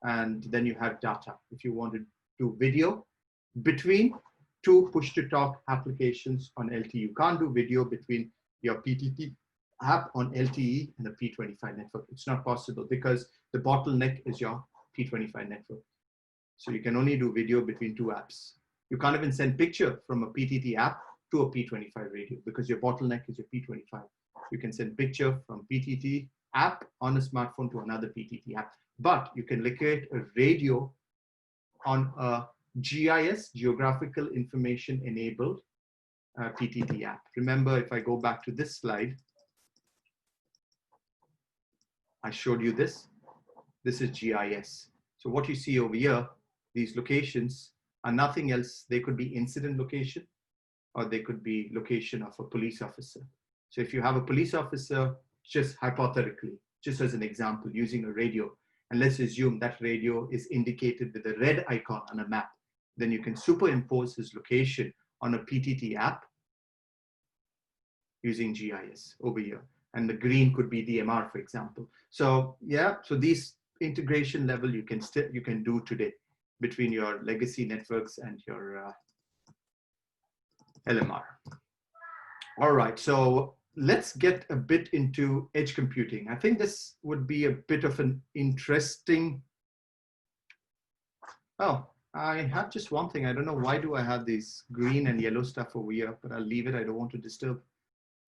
B: And then you have data. If you want to do video between two push-to-talk applications on LTE, you can't do video between your PTT app on LTE and a P25 network. It's not possible because the bottleneck is your P25 network. So you can only do video between two apps. You can't even send picture from a PTT app to a P25 radio because your bottleneck is your P25. You can send picture from PTT app on a smartphone to another PTT app, but you can locate a radio on a GIS, geographical information enabled PTT app. Remember, if I go back to this slide, I showed you this. This is GIS. So what you see over here, these locations are nothing else. They could be incident location, or they could be location of a police officer. So if you have a police officer, just hypothetically, just as an example, using a radio, and let's assume that radio is indicated with a red icon on a map, then you can superimpose his location on a PTT app using GIS over here. And the green could be DMR, for example. So yeah, so these integration level you can do today between your legacy networks and your LMR. All right, so let's get a bit into edge computing. I think this would be a bit of an interesting. Oh, I have just one thing. I don't know why do I have these green and yellow stuff over here, but I'll leave it. I don't want to disturb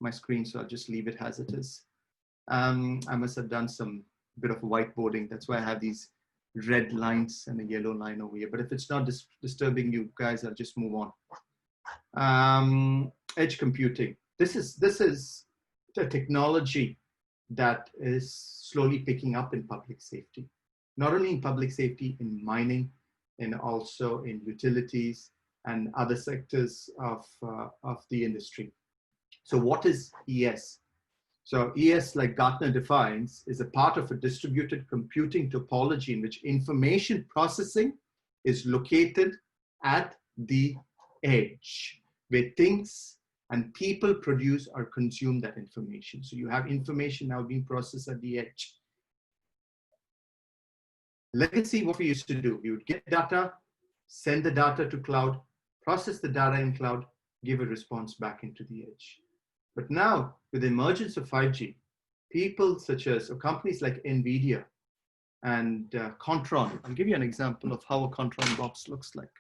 B: my screen, so I'll just leave it as it is. I must have done some bit of whiteboarding. That's why I have these red lines and a yellow line over here. But if it's not disturbing you guys, I'll just move on. Edge computing. this is the technology that is slowly picking up in public safety. Not only in public safety, in mining, and also in utilities and other sectors of the industry. So what is ES? So ES, like Gartner defines, is a part of a distributed computing topology in which information processing is located at the edge, where things and people produce or consume that information. So you have information now being processed at the edge. Legacy, what we used to do, we would get data, send the data to cloud, process the data in cloud, give a response back into the edge. But now, with the emergence of 5G, people such as, or companies like NVIDIA and Contron, I'll give you an example of how a Contron box looks like.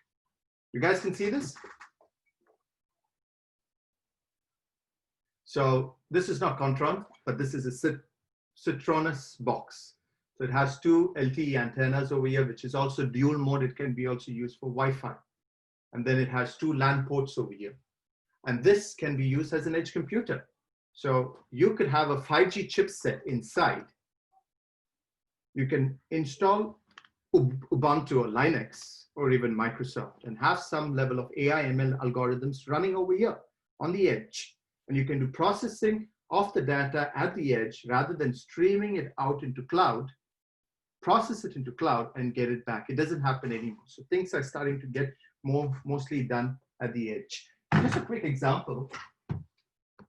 B: You guys can see this? So this is not Contron, but this is a Citronus box. So it has two LTE antennas over here, which is also dual mode. It can be also used for Wi-Fi. And then it has two LAN ports over here. And this can be used as an edge computer. So you could have a 5G chipset inside. You can install Ubuntu or Linux or even Microsoft and have some level of AI ML algorithms running over here on the edge. And you can do processing of the data at the edge rather than streaming it out into cloud, process it into cloud and get it back. It doesn't happen anymore. So things are starting to get mostly done at the edge. Just a quick example.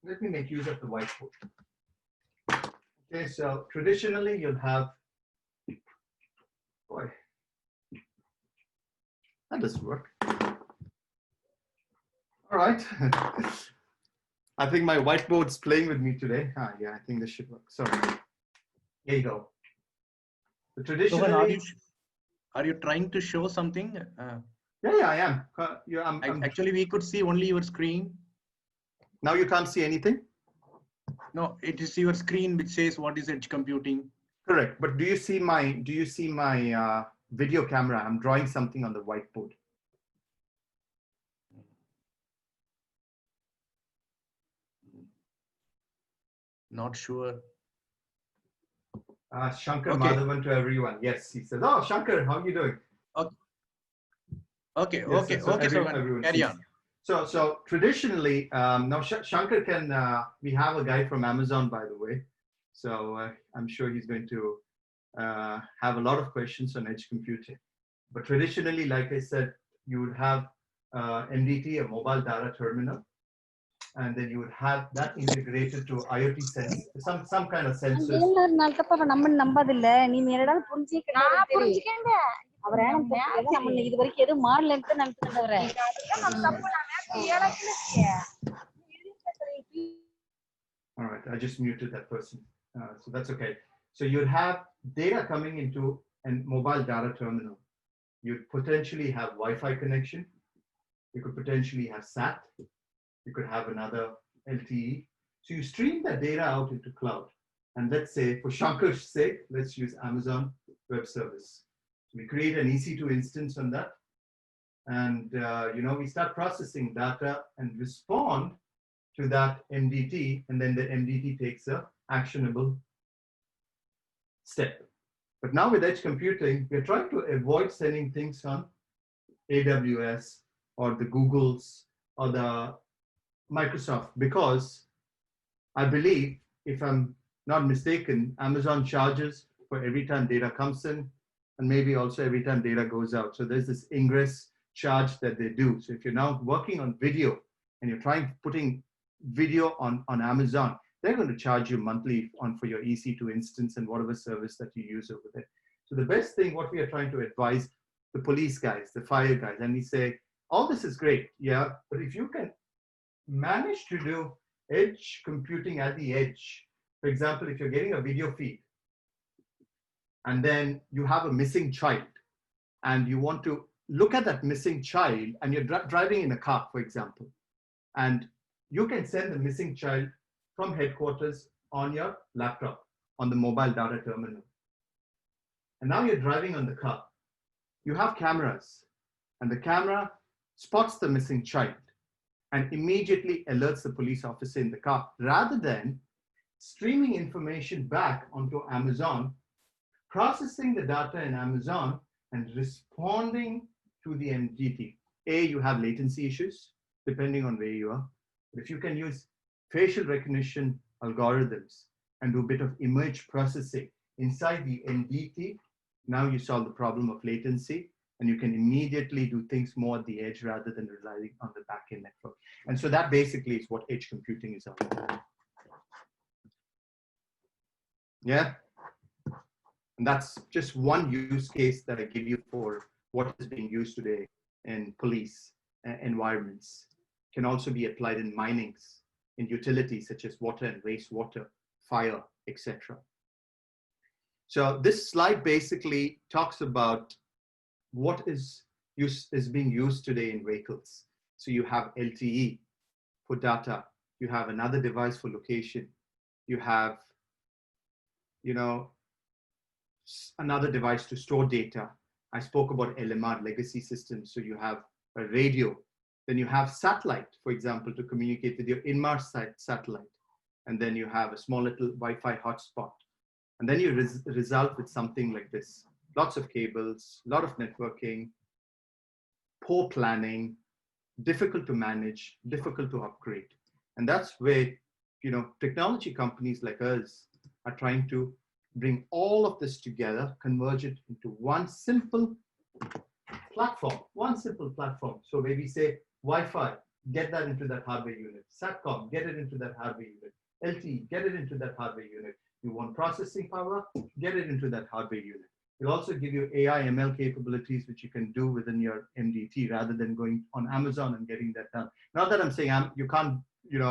B: Let me make use of the whiteboard. Okay, so traditionally you'll have, boy, that doesn't work. All right. I think my whiteboard's playing with me today. Yeah, I think this should work. Sorry. Here you go. So traditionally,
A: Sohan, are you trying to show something?
B: Yeah, I am.
A: Actually, we could see only your screen.
B: Now you can't see anything?
A: No, it is your screen which says what is edge computing.
B: Correct. But do you see my video camera? I'm drawing something on the whiteboard.
A: Not sure.
B: Shankar
A: Okay.
B: Madhavan to everyone. Yes, he says, oh, Shankar, how are you doing?
A: Okay,
B: Yes,
A: okay,
B: so
A: okay, so
B: everyone
A: carry
B: sees.
A: on.
B: So traditionally, now Shankar can, we have a guy from Amazon, by the way. So I'm sure he's going to have a lot of questions on edge computing. But traditionally, like I said, you would have MDT, a mobile data terminal, and then you would have that integrated to IoT sense, some kind of sensors. All right, I just muted that person, so that's okay. So you'd have data coming into a mobile data terminal. You'd potentially have Wi-Fi connection. You could potentially have SAT. You could have another LTE. So you stream that data out into cloud. And let's say, for Shankar's sake, let's use Amazon Web Service. So we create an EC2 instance on that. And we start processing data and respond to that MDT. And then the MDT takes a actionable step. But now with edge computing, we're trying to avoid sending things on AWS or the Googles or the Microsoft, because I believe, if I'm not mistaken, Amazon charges for every time data comes in and maybe also every time data goes out. So there's this ingress charge that they do. So if you're now working on video and you're putting video on Amazon, they're going to charge you monthly for your EC2 instance and whatever service that you use over there. So the best thing, what we are trying to advise the police guys, the fire guys, and we say, all this is great, yeah, but if you can manage to do edge computing at the edge, for example, if you're getting a video feed and then you have a missing child and you want to look at that missing child and you're driving in a car, for example, and you can send the missing child from headquarters on your laptop on the mobile data terminal. And now you're driving on the car. You have cameras and the camera spots the missing child. and immediately alerts the police officer in the car, rather than streaming information back onto Amazon, processing the data in Amazon, and responding to the MDT. You have latency issues, depending on where you are. But if you can use facial recognition algorithms and do a bit of image processing inside the MDT, now you solve the problem of latency, and you can immediately do things more at the edge rather than relying on the backend network. And so that basically is what edge computing is all about. Yeah. And that's just one use case that I give you for what is being used today in police environments. Can also be applied in minings, in utilities such as water and wastewater, fire, etc. So this slide basically talks about what is being used today in vehicles. So you have LTE for data. You have another device for location. You have, another device to store data. I spoke about LMR, legacy systems. So you have a radio. Then you have satellite, for example, to communicate with your Inmarsat satellite. And then you have a small little Wi-Fi hotspot. And then you result with something like this. Lots of cables, a lot of networking, poor planning, difficult to manage, difficult to upgrade. And that's where, technology companies like us are trying to bring all of this together, converge it into one simple platform. So where we say Wi-Fi, get that into that hardware unit. SATCOM, get it into that hardware unit. LTE, get it into that hardware unit. You want processing power, get it into that hardware unit. It'll also give you AI, ML capabilities, which you can do within your MDT rather than going on Amazon and getting that done. Not that I'm saying you can't, you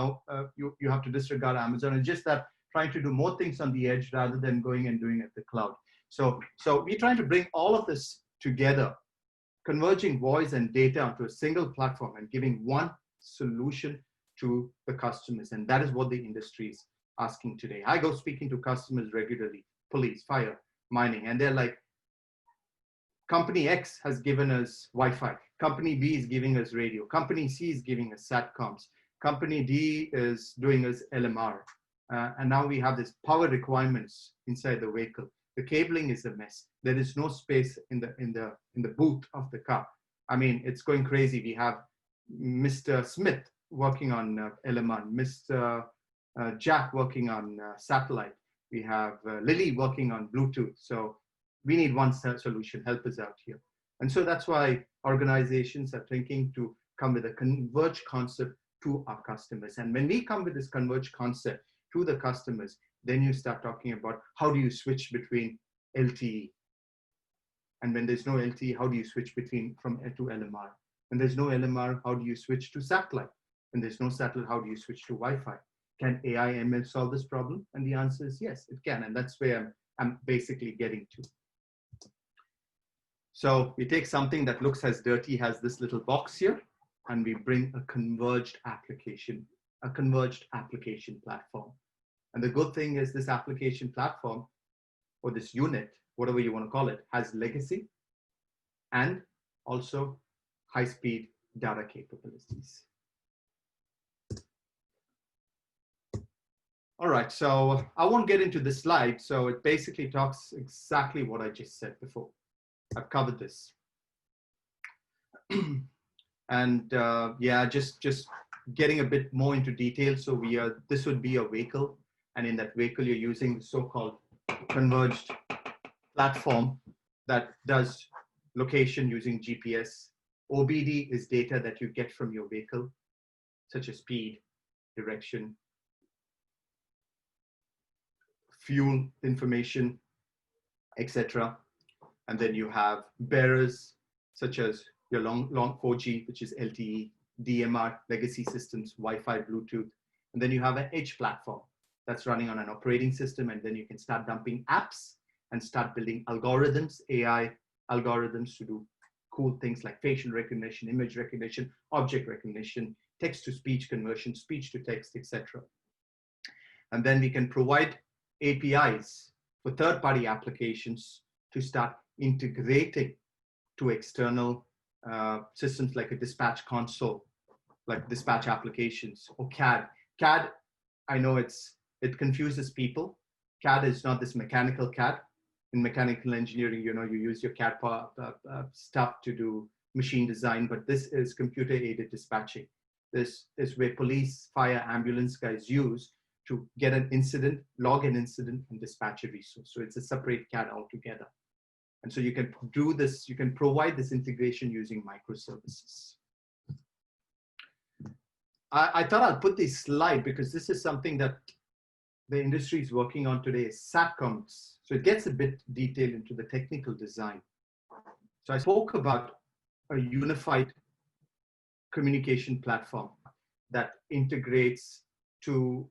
B: have to disregard Amazon. It's just that trying to do more things on the edge rather than going and doing it at the cloud. So we're trying to bring all of this together, converging voice and data onto a single platform and giving one solution to the customers. And that is what the industry is asking today. I go speaking to customers regularly, police, fire, mining, and they're like, company X has given us Wi-Fi, company B is giving us radio, company C is giving us SATCOMs, company D is doing us LMR. And now we have this power requirements inside the vehicle. The cabling is a mess. There is no space in the boot of the car. I mean, it's going crazy. We have Mr. Smith working on LMR, Mr. Jack working on satellite. We have Lily working on Bluetooth. So we need one solution. Help us out here. And so that's why organizations are thinking to come with a converged concept to our customers. And when we come with this converged concept to the customers, then you start talking about how do you switch between LTE. And when there's no LTE, how do you switch to LMR? When there's no LMR, how do you switch to satellite? When there's no satellite, how do you switch to Wi-Fi? Can AI ML solve this problem? And the answer is yes, it can. And that's where I'm basically getting to. So we take something that looks as dirty, has this little box here, and we bring a converged application platform. And the good thing is this application platform, or this unit, whatever you want to call it, has legacy and also high-speed data capabilities. All right, so I won't get into this slide. So it basically talks exactly what I just said before. I've covered this. And yeah, just getting a bit more into detail. So this would be a vehicle. And in that vehicle, you're using the so-called converged platform that does location using GPS. OBD is data that you get from your vehicle, such as speed, direction, fuel information, etc. And then you have bearers, such as your long 4G, which is LTE, DMR, legacy systems, Wi-Fi, Bluetooth. And then you have an edge platform that's running on an operating system. And then you can start dumping apps and start building algorithms, AI algorithms to do cool things like facial recognition, image recognition, object recognition, text-to-speech conversion, speech-to-text, etc. And then we can provide APIs for third-party applications to start integrating to external systems like a dispatch console like dispatch applications, or CAD. CAD, I know it confuses people. CAD is not this mechanical CAD. In mechanical engineering, you use your CAD stuff to do machine design, but this is computer-aided dispatching. This is where police, fire, ambulance guys use to get an incident, log an incident, and dispatch a resource. So it's a separate CAD altogether. And so you can do this, you can provide this integration using microservices. I thought I'll put this slide because this is something that the industry is working on today, is SATCOMs. So it gets a bit detailed into the technical design. So I spoke about a unified communication platform that integrates to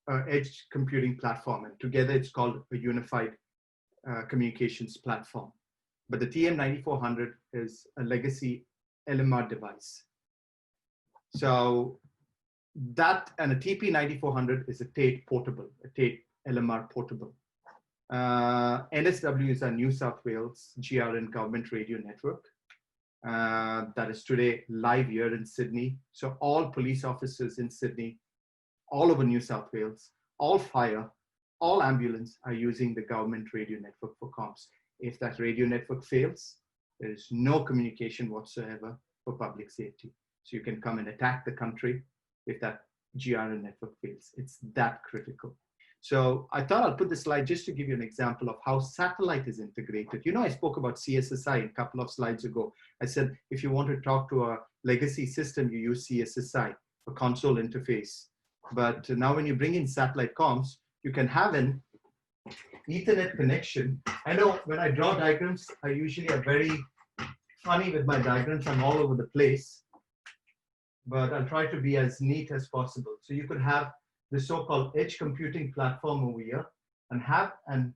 B: an edge computing platform, and together it's called a unified communications platform. But the TM9400 is a legacy LMR device. So that, and a TP9400 is a TATE portable, a TATE LMR portable. NSW is a New South Wales GRN government radio network that is today live here in Sydney. So all police officers in Sydney, all over New South Wales, all fire, all ambulance are using the government radio network for comms. If that radio network fails, there is no communication whatsoever for public safety. So you can come and attack the country if that GRN network fails. It's that critical. So I thought I'll put this slide just to give you an example of how satellite is integrated. I spoke about CSSI a couple of slides ago. I said, if you want to talk to a legacy system, you use CSSI, a console interface. But now when you bring in satellite comms, you can have an Ethernet connection. I know when I draw diagrams, I usually are very funny with my diagrams. I'm all over the place, but I'll try to be as neat as possible. So you could have the so-called edge computing platform over here and have an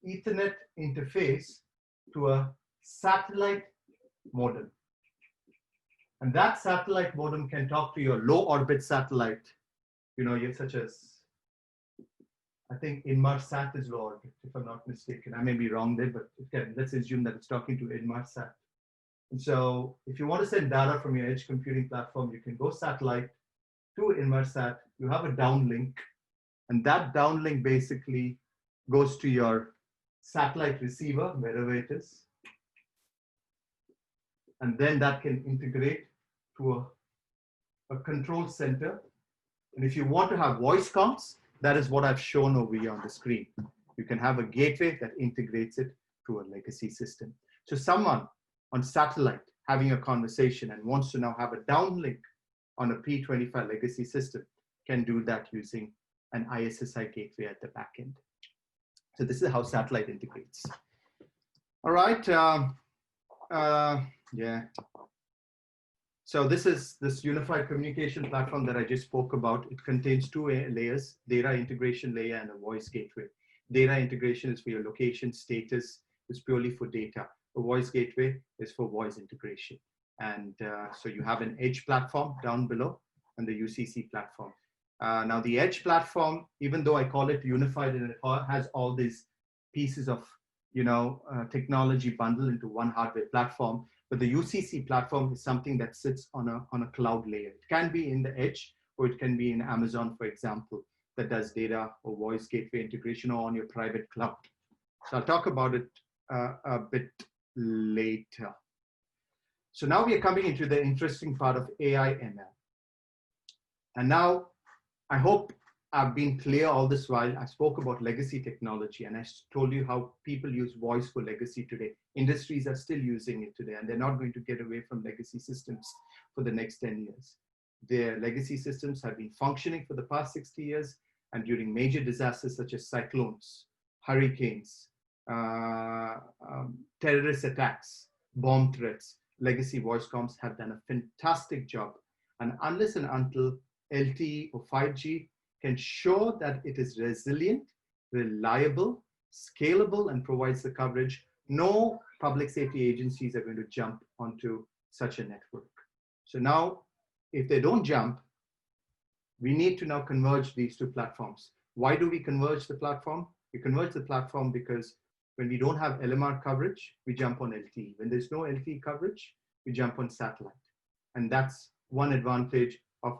B: Ethernet interface to a satellite modem. And that satellite modem can talk to your low orbit satellite, such as, I think Inmarsat is low orbit, if I'm not mistaken. I may be wrong there, but let's assume that it's talking to Inmarsat. And so if you want to send data from your edge computing platform, you can go satellite to Inmarsat. You have a downlink, and that downlink basically goes to your satellite receiver, wherever it is. And then that can integrate to a control center. And if you want to have voice comms, that is what I've shown over here on the screen. You can have a gateway that integrates it to a legacy system. So someone on satellite having a conversation and wants to now have a downlink on a P25 legacy system can do that using an ISSI gateway at the back end. So this is how satellite integrates. All right, yeah. So this is this unified communication platform that I just spoke about. It contains two layers, data integration layer and a voice gateway. Data integration is for your location, status, it's purely for data. A voice gateway is for voice integration. And so you have an edge platform down below and the UCC platform. Now the edge platform, even though I call it unified, and it has all these pieces of technology bundled into one hardware platform, but the UCC platform is something that sits on a cloud layer. It can be in the edge, or it can be in Amazon, for example, that does data or voice gateway integration, or on your private cloud. So I'll talk about it a bit later. So now we are coming into the interesting part of AI ML. And now I hope I've been clear all this while. I spoke about legacy technology, and I told you how people use voice for legacy today. Industries are still using it today, and they're not going to get away from legacy systems for the next 10 years. Their legacy systems have been functioning for the past 60 years, and during major disasters such as cyclones, hurricanes, terrorist attacks, bomb threats, legacy voice comms have done a fantastic job. And unless and until LTE or 5G can show that it is resilient, reliable, scalable, and provides the coverage, no public safety agencies are going to jump onto such a network. So now, if they don't jump, we need to now converge these two platforms. Why do we converge the platform? We converge the platform because when we don't have LMR coverage, we jump on LTE. When there's no LTE coverage, we jump on satellite. And that's one advantage of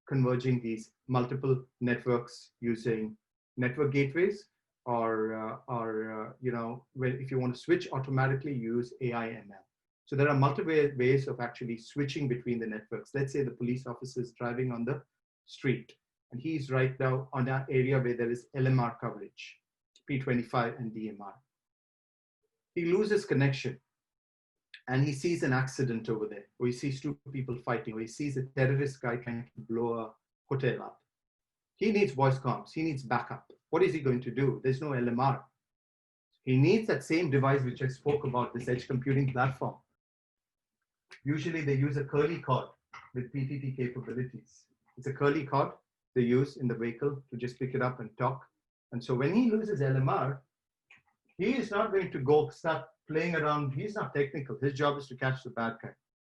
B: converging these multiple networks using network gateways, or if you want to switch automatically, use AI/ML. So there are multiple ways of actually switching between the networks. Let's say the police officer is driving on the street, and he's right now on an area where there is LMR coverage, P25 and DMR. He loses connection, and he sees an accident over there, or he sees two people fighting, or he sees a terrorist guy trying to blow a hotel up. He needs voice comms, he needs backup. What is he going to do? There's no LMR. He needs that same device which I spoke about, this edge computing platform. Usually they use a curly cord with PTT capabilities. It's a curly cord they use in the vehicle to just pick it up and talk. And so when he loses LMR, he is not going to go start playing around. He's not technical. His job is to catch the bad guy.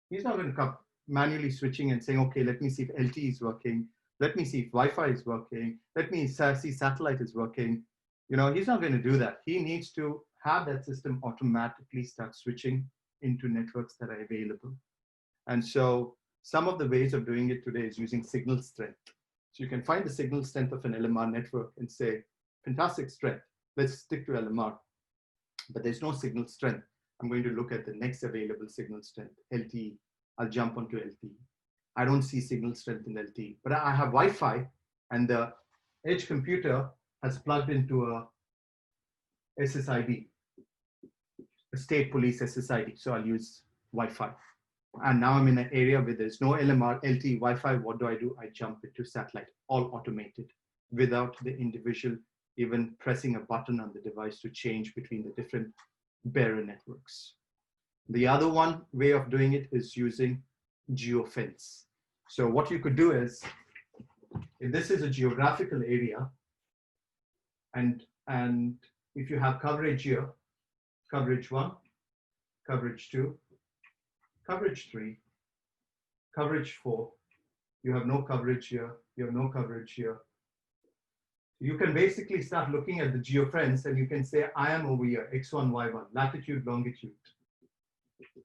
B: He's not going to come manually switching and saying, okay, let me see if LTE is working. Let me see if Wi-Fi is working. Let me see satellite is working. He's not going to do that. He needs to have that system automatically start switching into networks that are available. And so some of the ways of doing it today is using signal strength. So you can find the signal strength of an LMR network and say, fantastic strength, let's stick to LMR. But there's no signal strength. I'm going to look at the next available signal strength, LTE. I'll jump onto LTE. I don't see signal strength in LTE, but I have Wi-Fi, and the edge computer has plugged into a SSID, a state police SSID. So I'll use Wi-Fi. And now I'm in an area where there's no LMR, LTE, Wi-Fi. What do? I jump into satellite, all automated, without the individual even pressing a button on the device to change between the different bearer networks. The other one way of doing it is using Geofence. So what you could do is, if this is a geographical area, and if you have coverage here, coverage 1, coverage 2, coverage 3, coverage 4, you have no coverage here, you have no coverage here. You can basically start looking at the geofence, and you can say, I am over here, X1, Y1, latitude, longitude,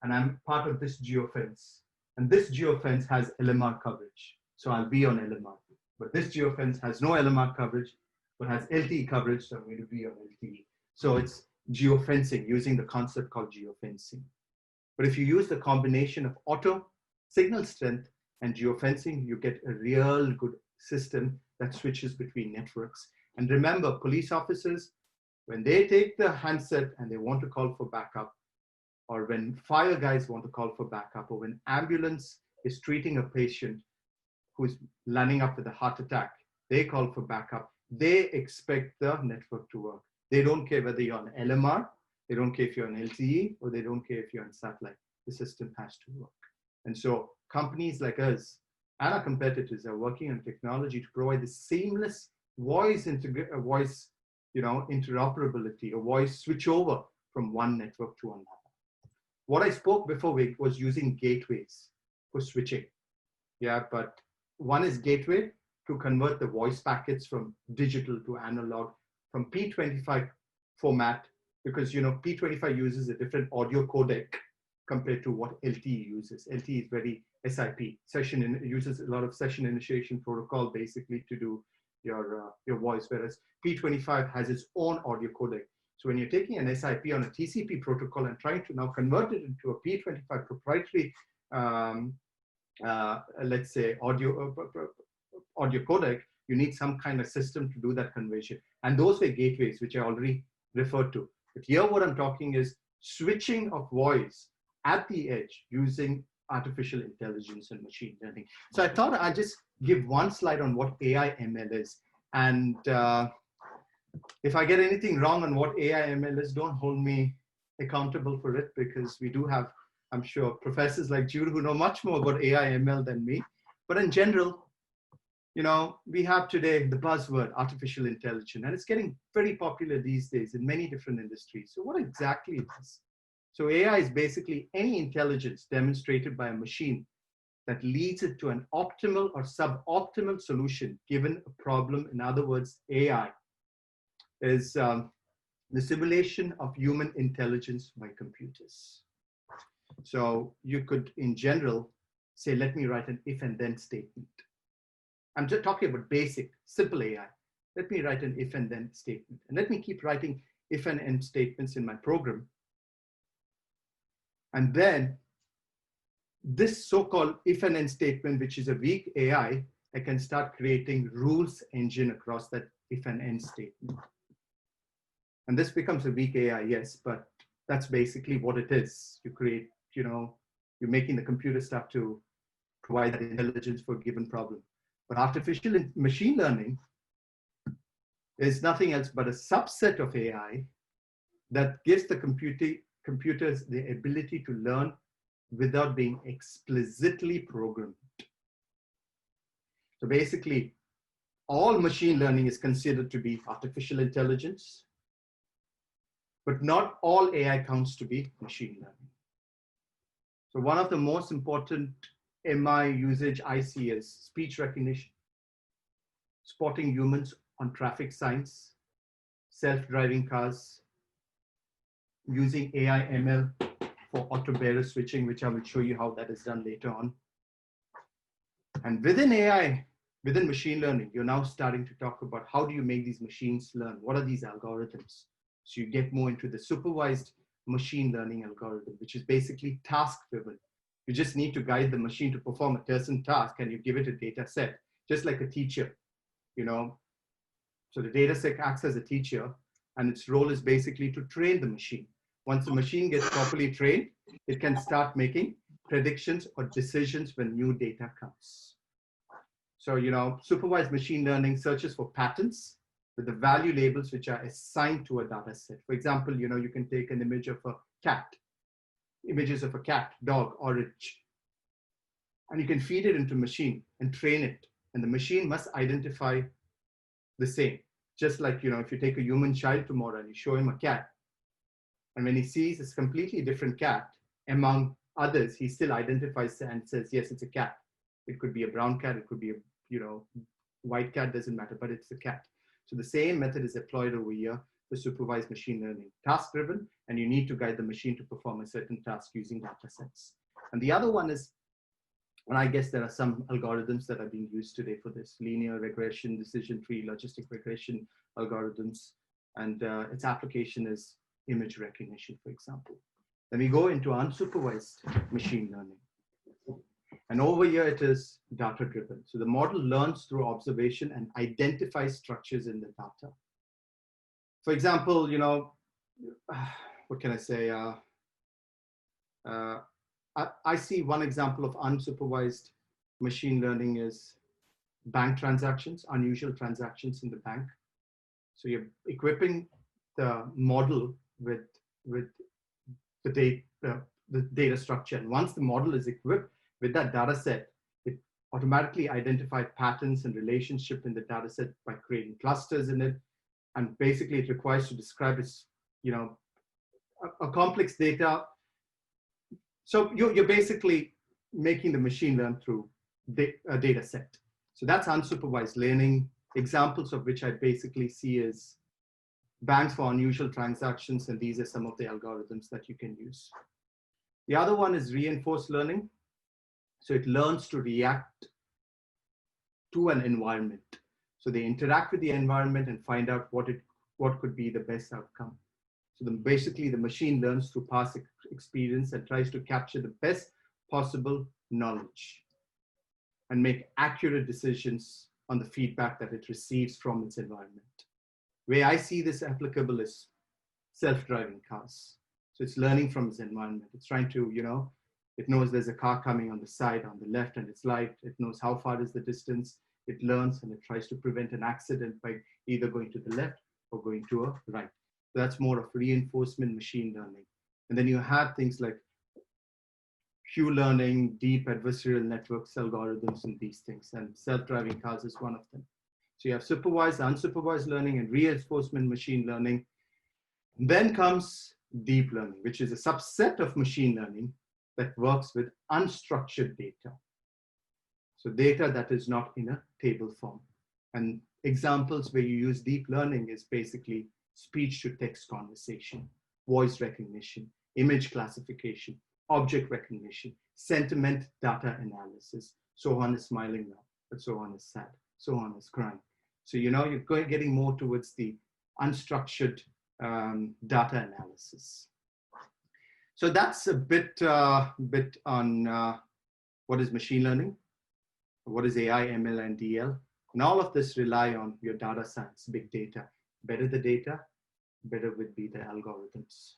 B: and I'm part of this geofence. And this geofence has LMR coverage. So I'll be on LMR. But this geofence has no LMR coverage, but has LTE coverage, so I'm going to be on LTE. So it's geofencing, using the concept called geofencing. But if you use the combination of auto, signal strength, and geofencing, you get a real good system that switches between networks. And remember, police officers, when they take the handset and they want to call for backup, or when fire guys want to call for backup, or when ambulance is treating a patient who's landing up with a heart attack, they call for backup. They expect the network to work. They don't care whether you're on LMR, they don't care if you're on LTE, or they don't care if you're on satellite. The system has to work. And so companies like us and our competitors are working on technology to provide the seamless voice interoperability, a voice switch over from one network to another. What I spoke before was using gateways for switching. Yeah, but one is gateway to convert the voice packets from digital to analog, from P25 format, because P25 uses a different audio codec compared to what LTE uses. LTE is very SIP, uses a lot of session initiation protocol basically to do your voice, whereas P25 has its own audio codec. So when you're taking an SIP on a TCP protocol and trying to now convert it into a P25 proprietary, let's say audio codec, you need some kind of system to do that conversion. And those were gateways, which I already referred to. But here what I'm talking is switching of voice at the edge using artificial intelligence and machine learning. So I thought I'd just give one slide on what AI/ML is. And if I get anything wrong on what AI/ML is, don't hold me accountable for it, because we do have, I'm sure, professors like Jude who know much more about AI/ML than me. But in general, we have today the buzzword artificial intelligence, and it's getting very popular these days in many different industries. So what exactly is this? So AI is basically any intelligence demonstrated by a machine that leads it to an optimal or suboptimal solution given a problem. In other words, AI is the simulation of human intelligence by computers. So you could, in general, say, let me write an if and then statement. I'm just talking about basic, simple AI. Let me write an if and then statement. And let me keep writing if and end statements in my program. And then this so-called if and end statement, which is a weak AI, I can start creating rules engine across that if and end statement. And this becomes a weak AI, yes, but that's basically what it is. You create, you're making the computer start to provide that intelligence for a given problem. But artificial machine learning is nothing else but a subset of AI that gives the computers the ability to learn without being explicitly programmed. So basically, all machine learning is considered to be artificial intelligence, but not all AI counts to be machine learning. So one of the most important MI usage I see is speech recognition, spotting humans on traffic signs, self-driving cars, using AI ML for auto-bearer switching, which I will show you how that is done later on. And within AI, within machine learning, you're now starting to talk about how do you make these machines learn? What are these algorithms? So you get more into the supervised machine learning algorithm, which is basically task-driven. You just need to guide the machine to perform a certain task, and you give it a data set, just like a teacher, So the data set acts as a teacher, and its role is basically to train the machine. Once the machine gets properly trained, it can start making predictions or decisions when new data comes. So, supervised machine learning searches for patterns with the value labels which are assigned to a data set. For example, you can take an image of a cat, images of a cat, dog, orange, and you can feed it into machine and train it. And the machine must identify the same. Just like, if you take a human child tomorrow and you show him a cat, and when he sees this completely different cat among others, he still identifies and says, yes, it's a cat. It could be a brown cat, it could be a, white cat, doesn't matter, but it's a cat. So the same method is employed over here for supervised machine learning, task-driven, and you need to guide the machine to perform a certain task using data sets. And the other one is, and I guess there are some algorithms that are being used today for this, linear regression, decision tree, logistic regression algorithms, and its application is image recognition, for example. Then we go into unsupervised machine learning. And over here it is data-driven. So the model learns through observation and identifies structures in the data. For example, what can I say? I see one example of unsupervised machine learning is bank transactions, unusual transactions in the bank. So you're equipping the model with the data structure. And once the model is equipped with that data set, it automatically identifies patterns and relationship in the data set by creating clusters in it. And basically it requires to describe its, a complex data. So you're basically making the machine learn through a data set. So that's unsupervised learning. Examples of which I basically see is banks for unusual transactions, and these are some of the algorithms that you can use. The other one is reinforced learning. So it learns to react to an environment. So they interact with the environment and find out what could be the best outcome. So basically the machine learns through past experience and tries to capture the best possible knowledge and make accurate decisions on the feedback that it receives from its environment. Where I see this applicable is self-driving cars. So it's learning from its environment. It's trying to, it knows there's a car coming on the side, on the left, and it's light. It knows how far is the distance. It learns and it tries to prevent an accident by either going to the left or going to a right. So that's more of reinforcement machine learning. And then you have things like Q learning, deep adversarial networks, algorithms, and these things. And self-driving cars is one of them. So you have supervised, unsupervised learning, and reinforcement machine learning. And then comes deep learning, which is a subset of machine learning that works with unstructured data. So data that is not in a table form. And examples where you use deep learning is basically speech to text conversation, voice recognition, image classification, object recognition, sentiment data analysis. Sohan is smiling now, but Sohan is sad. Sohan is crying. So, you know, you're getting more towards the unstructured data analysis. So that's a bit on what is machine learning, what is AI, ML, and DL. And all of this rely on your data science, big data. Better the data, better will be the algorithms.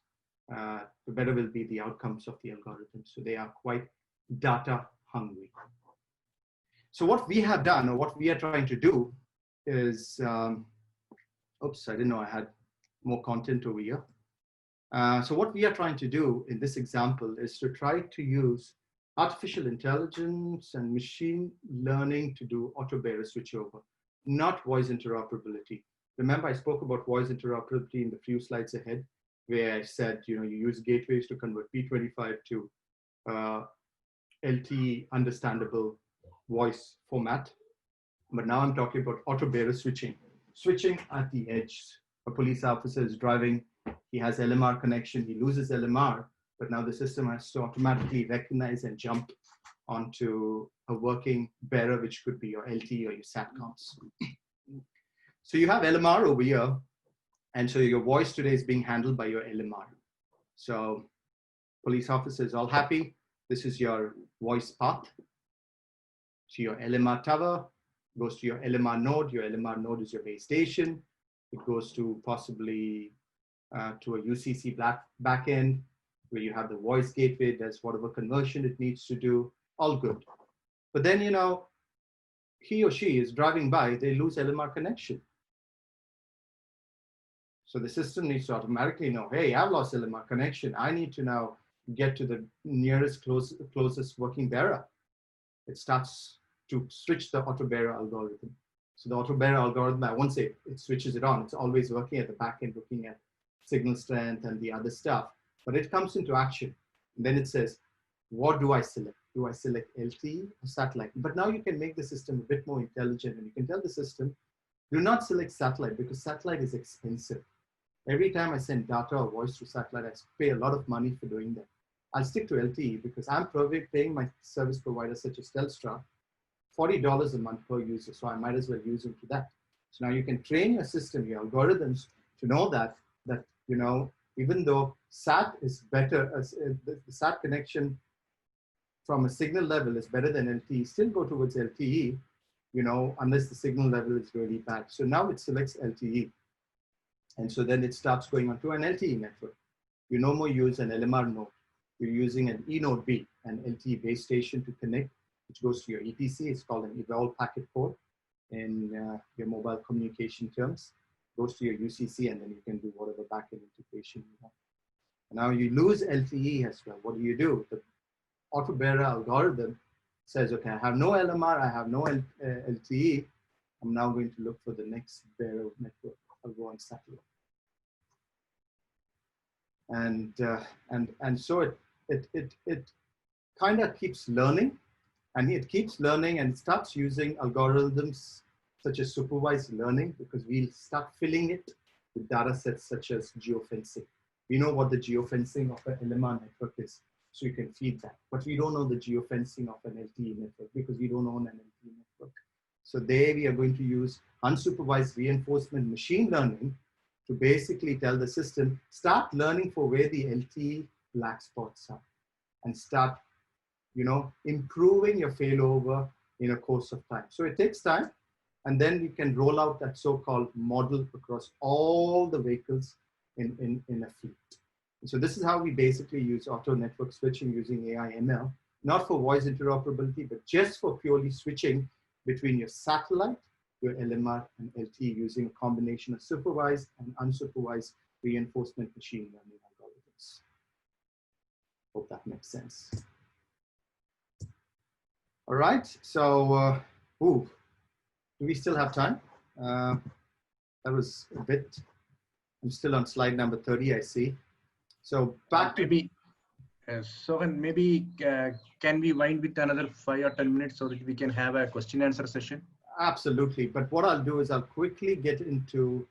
B: The better will be the outcomes of the algorithms. So they are quite data hungry. So what we have done, or what we are trying to do is, oops, I didn't know I had more content over here. So what we are trying to do in this example is to try to use artificial intelligence and machine learning to do auto-bearer switchover, not voice interoperability. Remember, I spoke about voice interoperability in the few slides ahead, where I said, you know, you use gateways to convert P25 to LTE understandable voice format. But now I'm talking about auto-bearer switching. Switching at the edge. A police officer is driving, he has LMR connection, he loses LMR, but now the system has to automatically recognize and jump onto a working bearer, which could be your LTE or your SATCOMs. So you have LMR over here, and so your voice today is being handled by your LMR. So police officers all happy. This is your voice path to your LMR tower, goes to your LMR node. Your LMR node is your base station. It goes to possibly to a UCC backend, where you have the voice gateway, does whatever conversion it needs to do, all good. But then, you know, he or she is driving by, they lose LMR connection. So the system needs to automatically know, hey, I've lost LMR connection. I need to now get to the nearest closest working bearer. It starts to switch the auto-bearer algorithm. So the auto-bearer algorithm, I won't say it switches it on. It's always working at the back end, looking at signal strength and the other stuff. But it comes into action. And then it says, what do I select? Do I select LTE or satellite? But now you can make the system a bit more intelligent, and you can tell the system, do not select satellite, because satellite is expensive. Every time I send data or voice through satellite, I pay a lot of money for doing that. I'll stick to LTE because I'm paying my service provider, such as Telstra, $40 a month per user. So I might as well use them to that. So now you can train your system, your algorithms, to know that you know, even though SAT is better, the SAT connection from a signal level is better than LTE, still go towards LTE, you know, unless the signal level is really bad. So now it selects LTE. And so then it starts going on to an LTE network. You no more use an LMR node. You're using an E node B, an LTE base station to connect, which goes to your EPC. It's called an evolved packet core in your mobile communication terms. Goes to your UCC, and then you can do whatever backend integration you want. And now you lose LTE as well. What do? The auto-bearer algorithm says, okay, I have no LMR, I have no LTE. I'm now going to look for the next bearer network. I'll go on satellite. And so it kind of keeps learning, and it keeps learning and starts using algorithms such as supervised learning, because we'll start filling it with data sets such as geofencing. We know what the geofencing of an LMR network is, so you can feed that. But we don't know the geofencing of an LTE network because we don't own an LTE network. So there we are going to use unsupervised reinforcement machine learning to basically tell the system, start learning for where the LTE black spots are, and start, you know, improving your failover in a course of time. So it takes time, and then you can roll out that so-called model across all the vehicles in a fleet. And so this is how we basically use auto network switching using AI ML, not for voice interoperability, but just for purely switching between your satellite, your LMR, and LTE using a combination of supervised and unsupervised reinforcement machine learning algorithms. Hope that makes sense. All right, so, do we still have time? That was a bit, I'm still on slide number 30, I see. So back to
A: maybe, Sohan, maybe can we wind with another 5 or 10 minutes so that we can have a question answer session?
B: Absolutely, but what I'll do is I'll quickly get into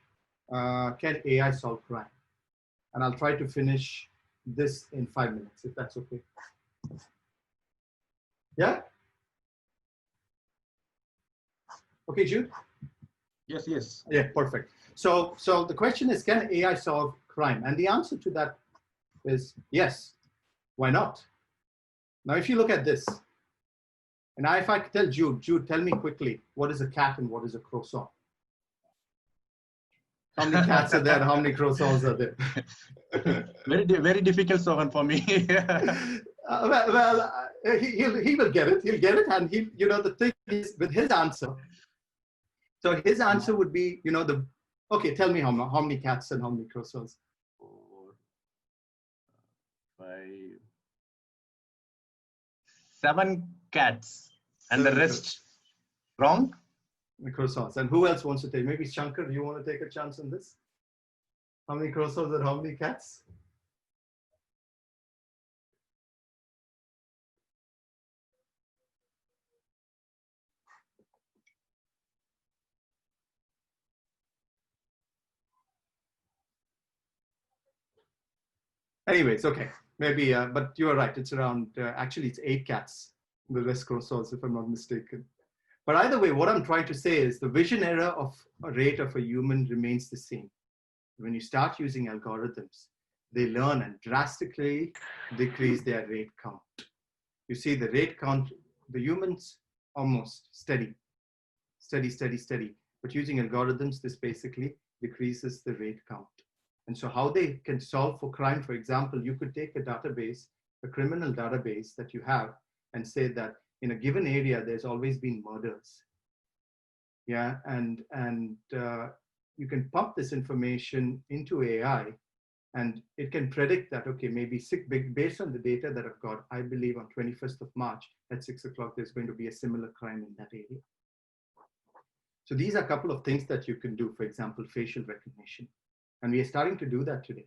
B: can AI solve crime? And I'll try to finish this in 5 minutes, if that's okay. Yeah? Okay, Jude?
A: Yes, yes.
B: Yeah, perfect. So the question is, can AI solve crime? And the answer to that is yes. Why not? Now, if you look at this, and if I tell Jude, tell me quickly, what is a cat and what is a croissant? How many cats are there? How many croissants are there?
A: Very difficult, Sohan, for me.
B: He will get it. He'll get it. And the thing is with his answer. So his answer would be, okay, tell me how many cats and how many croissants?
A: 4, 5, 7 cats. And the rest wrong?
B: The croissants. And who else wants to take? Maybe Shankar, do you want to take a chance on this? How many croissants and how many cats? Anyways, okay, maybe, but you are right. It's around, actually it's 8 cats, the rest croissants, if I'm not mistaken. But either way, what I'm trying to say is the vision error of a rate of a human remains the same. When you start using algorithms, they learn and drastically decrease their rate count. You see the rate count, the humans almost steady. But using algorithms, this basically decreases the rate count. And so how they can solve for crime, for example, you could take a database, a criminal database that you have, and say that in a given area, there's always been murders. Yeah, and you can pump this information into AI, and it can predict that, okay, maybe based on the data that I've got, I believe on 21st of March at 6 o'clock, there's going to be a similar crime in that area. So these are a couple of things that you can do, for example, facial recognition. And we are starting to do that today.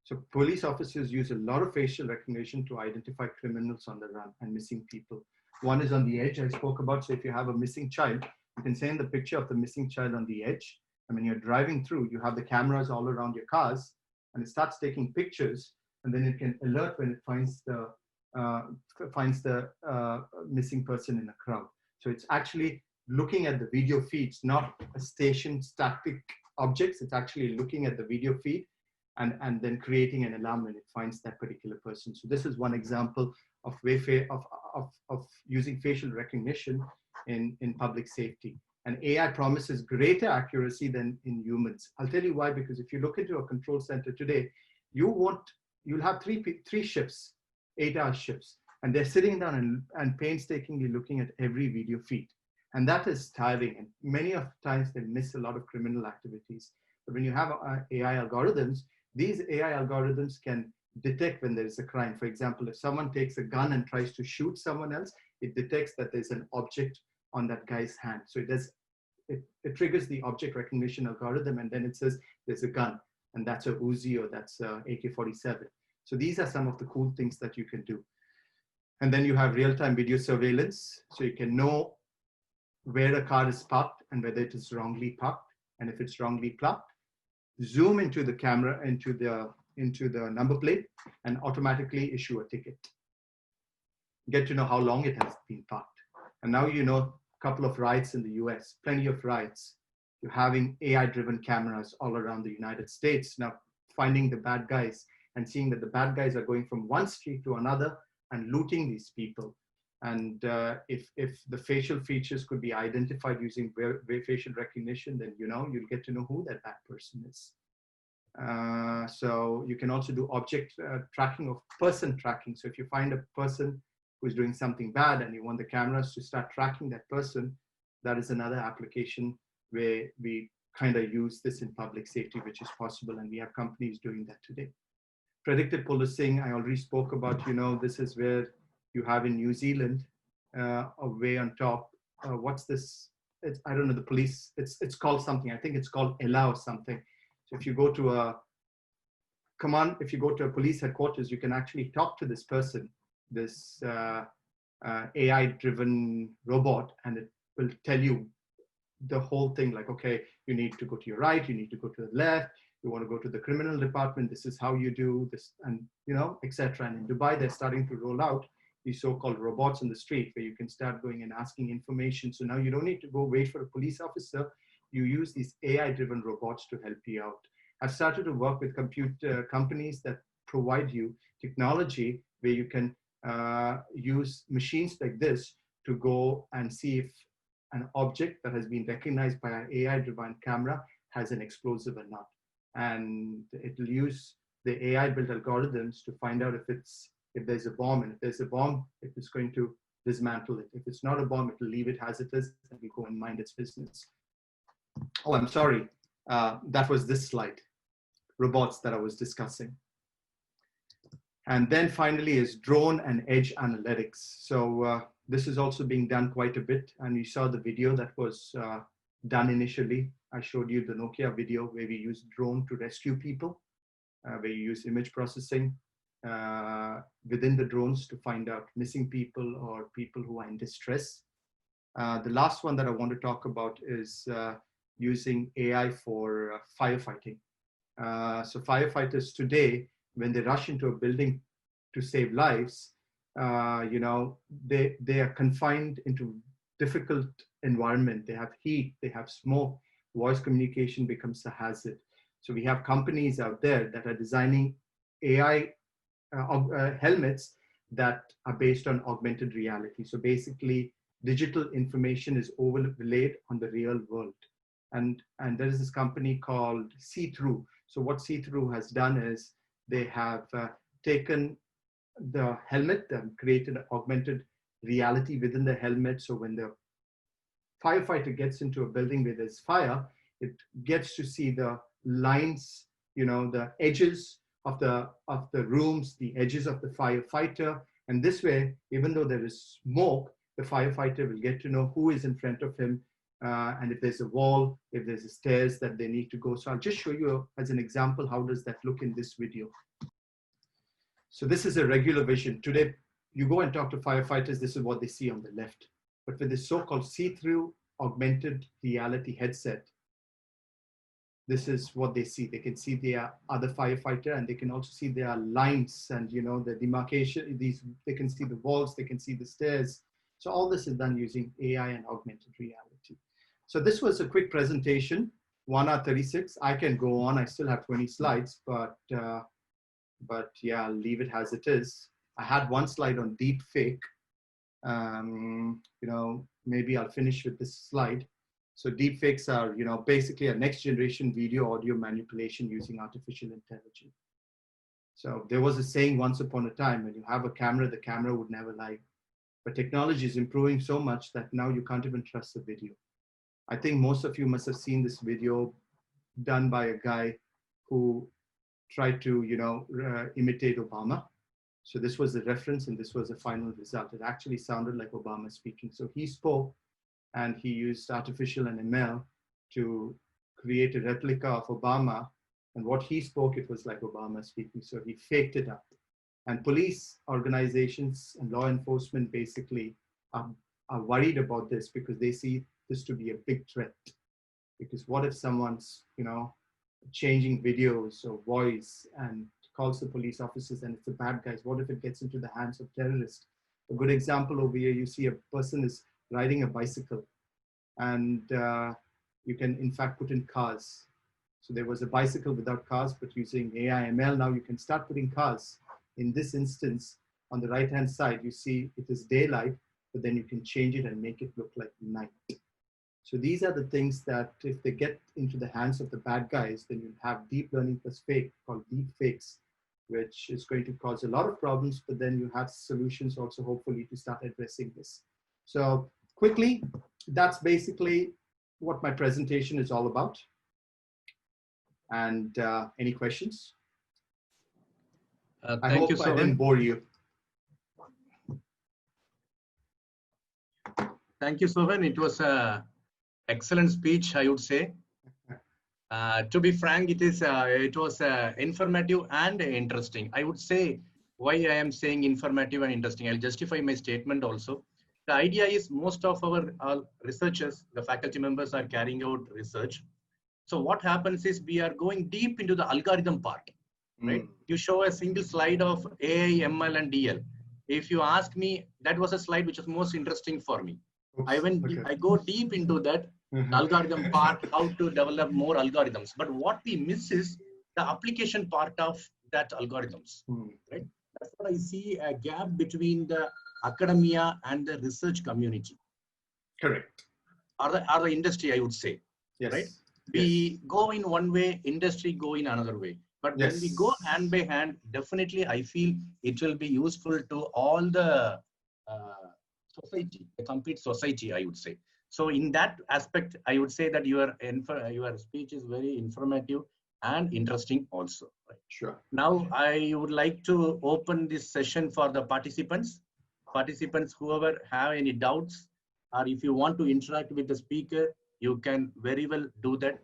B: So police officers use a lot of facial recognition to identify criminals on the run and missing people. One is on the edge I spoke about. So if you have a missing child, you can send the picture of the missing child on the edge. And when you're driving through, you have the cameras all around your cars, and it starts taking pictures, and then it can alert when it finds the missing person in a crowd. So it's actually looking at the video feeds, not a static objects. It's actually looking at the video feed and then creating an alarm when it finds that particular person. So this is one example of using facial recognition in public safety. And AI promises greater accuracy than in humans. I'll tell you why, because if you look into a control center today, you'll have three shifts, 8-hour shifts, and they're sitting down and painstakingly looking at every video feed. And that is tiring. And many of the times they miss a lot of criminal activities. But when you have AI algorithms, these AI algorithms can detect when there is a crime. For example, if someone takes a gun and tries to shoot someone else, it detects that there's an object on that guy's hand. So it triggers the object recognition algorithm, and then it says there's a gun, and that's a Uzi or that's a AK-47. So these are some of the cool things that you can do. And then you have real-time video surveillance. So you can know where a car is parked and whether it is wrongly parked. And if it's wrongly parked, zoom into the camera, into the number plate, and automatically issue a ticket. Get to know how long it has been parked. And now you know a couple of riots in the US, plenty of riots. You're having AI-driven cameras all around the United States. Now finding the bad guys and seeing that the bad guys are going from one street to another and looting these people. And if the facial features could be identified using facial recognition, then you'll get to know who that bad person is. So you can also do object tracking or person tracking. So if you find a person who's doing something bad and you want the cameras to start tracking that person, that is another application where we kind of use this in public safety, which is possible. And we have companies doing that today. Predictive policing, I already spoke about, this is where you have in New Zealand, way on top. What's this? I don't know, the police, it's called something. I think it's called ELA or something. So if you go to a police headquarters, you can actually talk to this person, this AI-driven robot, and it will tell you the whole thing, like, okay, you need to go to your right, you need to go to the left, You want to go to the criminal department, this is how you do this, and etc. And in Dubai, they're starting to roll out these so-called robots on the street where you can start going and asking information. So now you don't need to go wait for a police officer. You use these AI-driven robots to help you out. I've started to work with computer companies that provide you technology where you can use machines like this to go and see if an object that has been recognized by an AI-driven camera has an explosive or not. And it'll use the AI-built algorithms to find out if there's a bomb, and if there's a bomb, it is going to dismantle it. If it's not a bomb, it will leave it as it is and will go and mind its business. Oh, I'm sorry. That was this slide, robots that I was discussing. And then finally is drone and edge analytics. So this is also being done quite a bit. And you saw the video that was done initially. I showed you the Nokia video where we use drone to rescue people, where you use image processing within the drones to find out missing people or people who are in distress. The last one that I want to talk about is using AI for firefighting. So firefighters today, when they rush into a building to save lives, they are confined into difficult environment. They have heat, they have smoke, voice communication becomes a hazard. So we have companies out there that are designing AI helmets that are based on augmented reality. So basically, digital information is overlaid on the real world. And there is this company called See-Through. So what See-Through has done is they have taken the helmet and created an augmented reality within the helmet. So when the firefighter gets into a building where there's fire, it gets to see the lines, the edges of the rooms, the edges of the firefighter. And this way, even though there is smoke, the firefighter will get to know who is in front of him, and if there's a wall, if there's a stairs that they need to go. So I'll just show you as an example, how does that look in this video. So this is a regular vision. Today, you go and talk to firefighters, this is what they see on the left. But with this so-called see-through augmented reality headset, this is what they see. They can see their other firefighter, and they can also see their lines and the demarcation. They can see the walls, they can see the stairs. So all this is done using AI and augmented reality. So this was a quick presentation, 1 hour 36. I can go on. I still have 20 slides, but yeah, I'll leave it as it is. I had one slide on deep fake. Maybe I'll finish with this slide. So deep fakes are, basically a next generation video audio manipulation using artificial intelligence. So there was a saying once upon a time, when you have a camera, the camera would never lie. But technology is improving so much that now you can't even trust the video. I think most of you must have seen this video done by a guy who tried to, imitate Obama. So this was the reference and this was the final result. It actually sounded like Obama speaking. So he spoke and he used artificial and ML to create a replica of Obama. And what he spoke, it was like Obama speaking. So he faked it up. And police organizations and law enforcement basically are worried about this because they see this to be a big threat. Because what if someone's, changing videos or voice and calls the police officers and it's the bad guys? What if it gets into the hands of terrorists? A good example over here, you see a person is riding a bicycle and you can in fact put in cars. So there was a bicycle without cars, but using AI ML, now you can start putting cars. In this instance, on the right-hand side, you see it is daylight, but then you can change it and make it look like night. So these are the things that if they get into the hands of the bad guys, then you have deep learning plus fake called deep fakes, which is going to cause a lot of problems, but then you have solutions also hopefully to start addressing this. So quickly, that's basically what my presentation is all about. And any questions? I hope I didn't bore you.
A: Thank you, Sohan. It was an excellent speech, I would say. To be frank, it was informative and interesting. I would say why I am saying informative and interesting. I'll justify my statement also. The idea is most of our researchers, the faculty members are carrying out research. So what happens is we are going deep into the algorithm part, right? You show a single slide of AI, ML, and DL. If you ask me, that was a slide which was most interesting for me.
B: Oops,
A: I go deep into that algorithm part, how to develop more algorithms. But what we miss is the application part of that algorithms, right? That's what I see a gap between the academia and the research community.
B: Correct.
A: Or the industry, I would say.
B: Yes.
A: Right? We go in one way, industry go in another way. But when we go hand by hand, definitely I feel it will be useful to all the society, the complete society, I would say. So in that aspect, I would say that your speech is very informative and interesting also. Right?
B: Sure.
A: Now I would like to open this session for the participants. Participants, whoever have any doubts, or if you want to interact with the speaker, you can very well do that.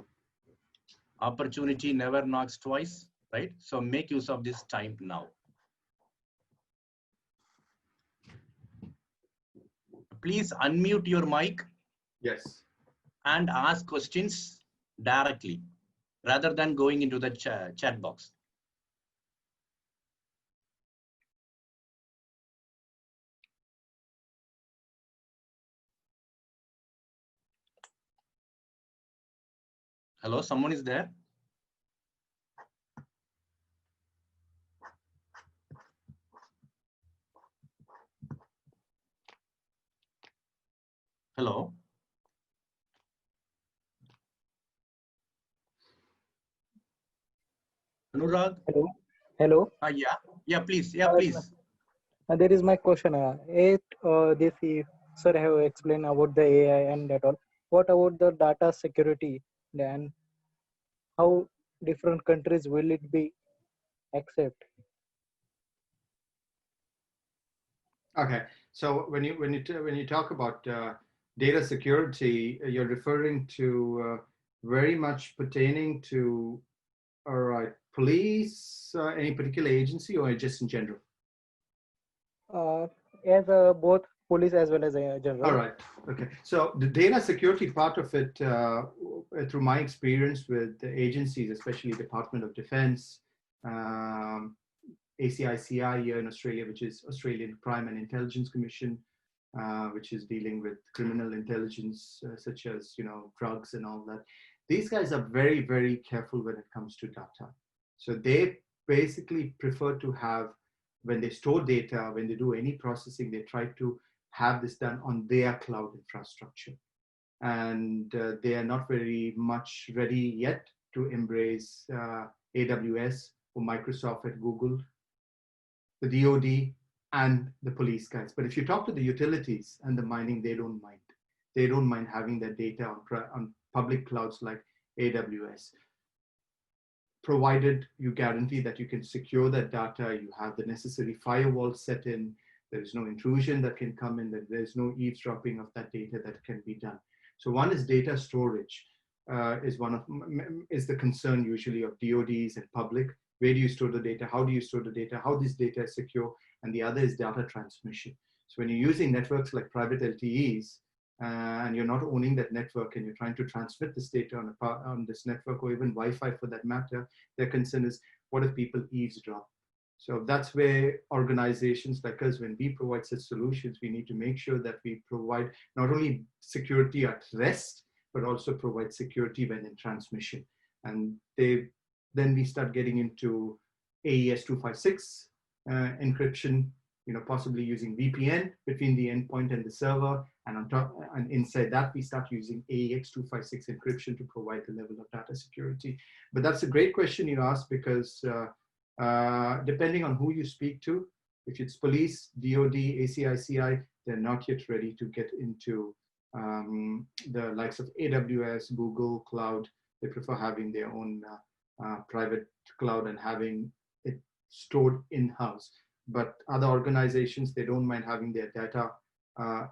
A: Opportunity never knocks twice, right? So make use of this time now. Please unmute your mic.
B: Yes.
A: And ask questions directly rather than going into the chat box. Hello, someone is there? Hello? Anurag?
D: Hello. Hello.
A: Yeah, please. Yeah, please.
D: There is my question. Sir have explained about the AI and that all. What about the data security? Then how different countries will it be accept?
B: Okay. So when you talk about data security, you're referring to very much pertaining to, all right, police, any particular agency, or just in general?
D: As both police as well as general.
B: All right. Okay. So the data security part of it, through my experience with the agencies, especially Department of Defense, ACICI here in Australia, which is Australian Crime and Intelligence Commission, which is dealing with criminal intelligence, such as, drugs and all that. These guys are very, very careful when it comes to data. So they basically prefer to have, when they store data, when they do any processing, they try to have this done on their cloud infrastructure. And they are not very much ready yet to embrace AWS or Microsoft at Google, the DoD, and the police guys. But if you talk to the utilities and the mining, they don't mind. They don't mind having that data on public clouds like AWS, provided you guarantee that you can secure that data, you have the necessary firewall set in, there is no intrusion that can come in, that there's no eavesdropping of that data that can be done. So one is data storage, is the concern usually of DoDs and public. Where do you store the data? How do you store the data? How this data is secure? And the other is data transmission. So when you're using networks like private LTEs, and you're not owning that network and you're trying to transmit this data on this network, or even Wi-Fi for that matter, their concern is, what if people eavesdrop? So that's where organizations like us, when we provide such solutions, we need to make sure that we provide not only security at rest, but also provide security when in transmission. And then we start getting into AES 256 encryption, possibly using VPN between the endpoint and the server. And on top, and inside that, we start using AEX 256 encryption to provide the level of data security. But that's a great question you asked, because depending on who you speak to, if it's police, DoD, ACICI, they're not yet ready to get into the likes of AWS, Google Cloud. They prefer having their own private cloud and having it stored in-house. But other organizations, they don't mind having their data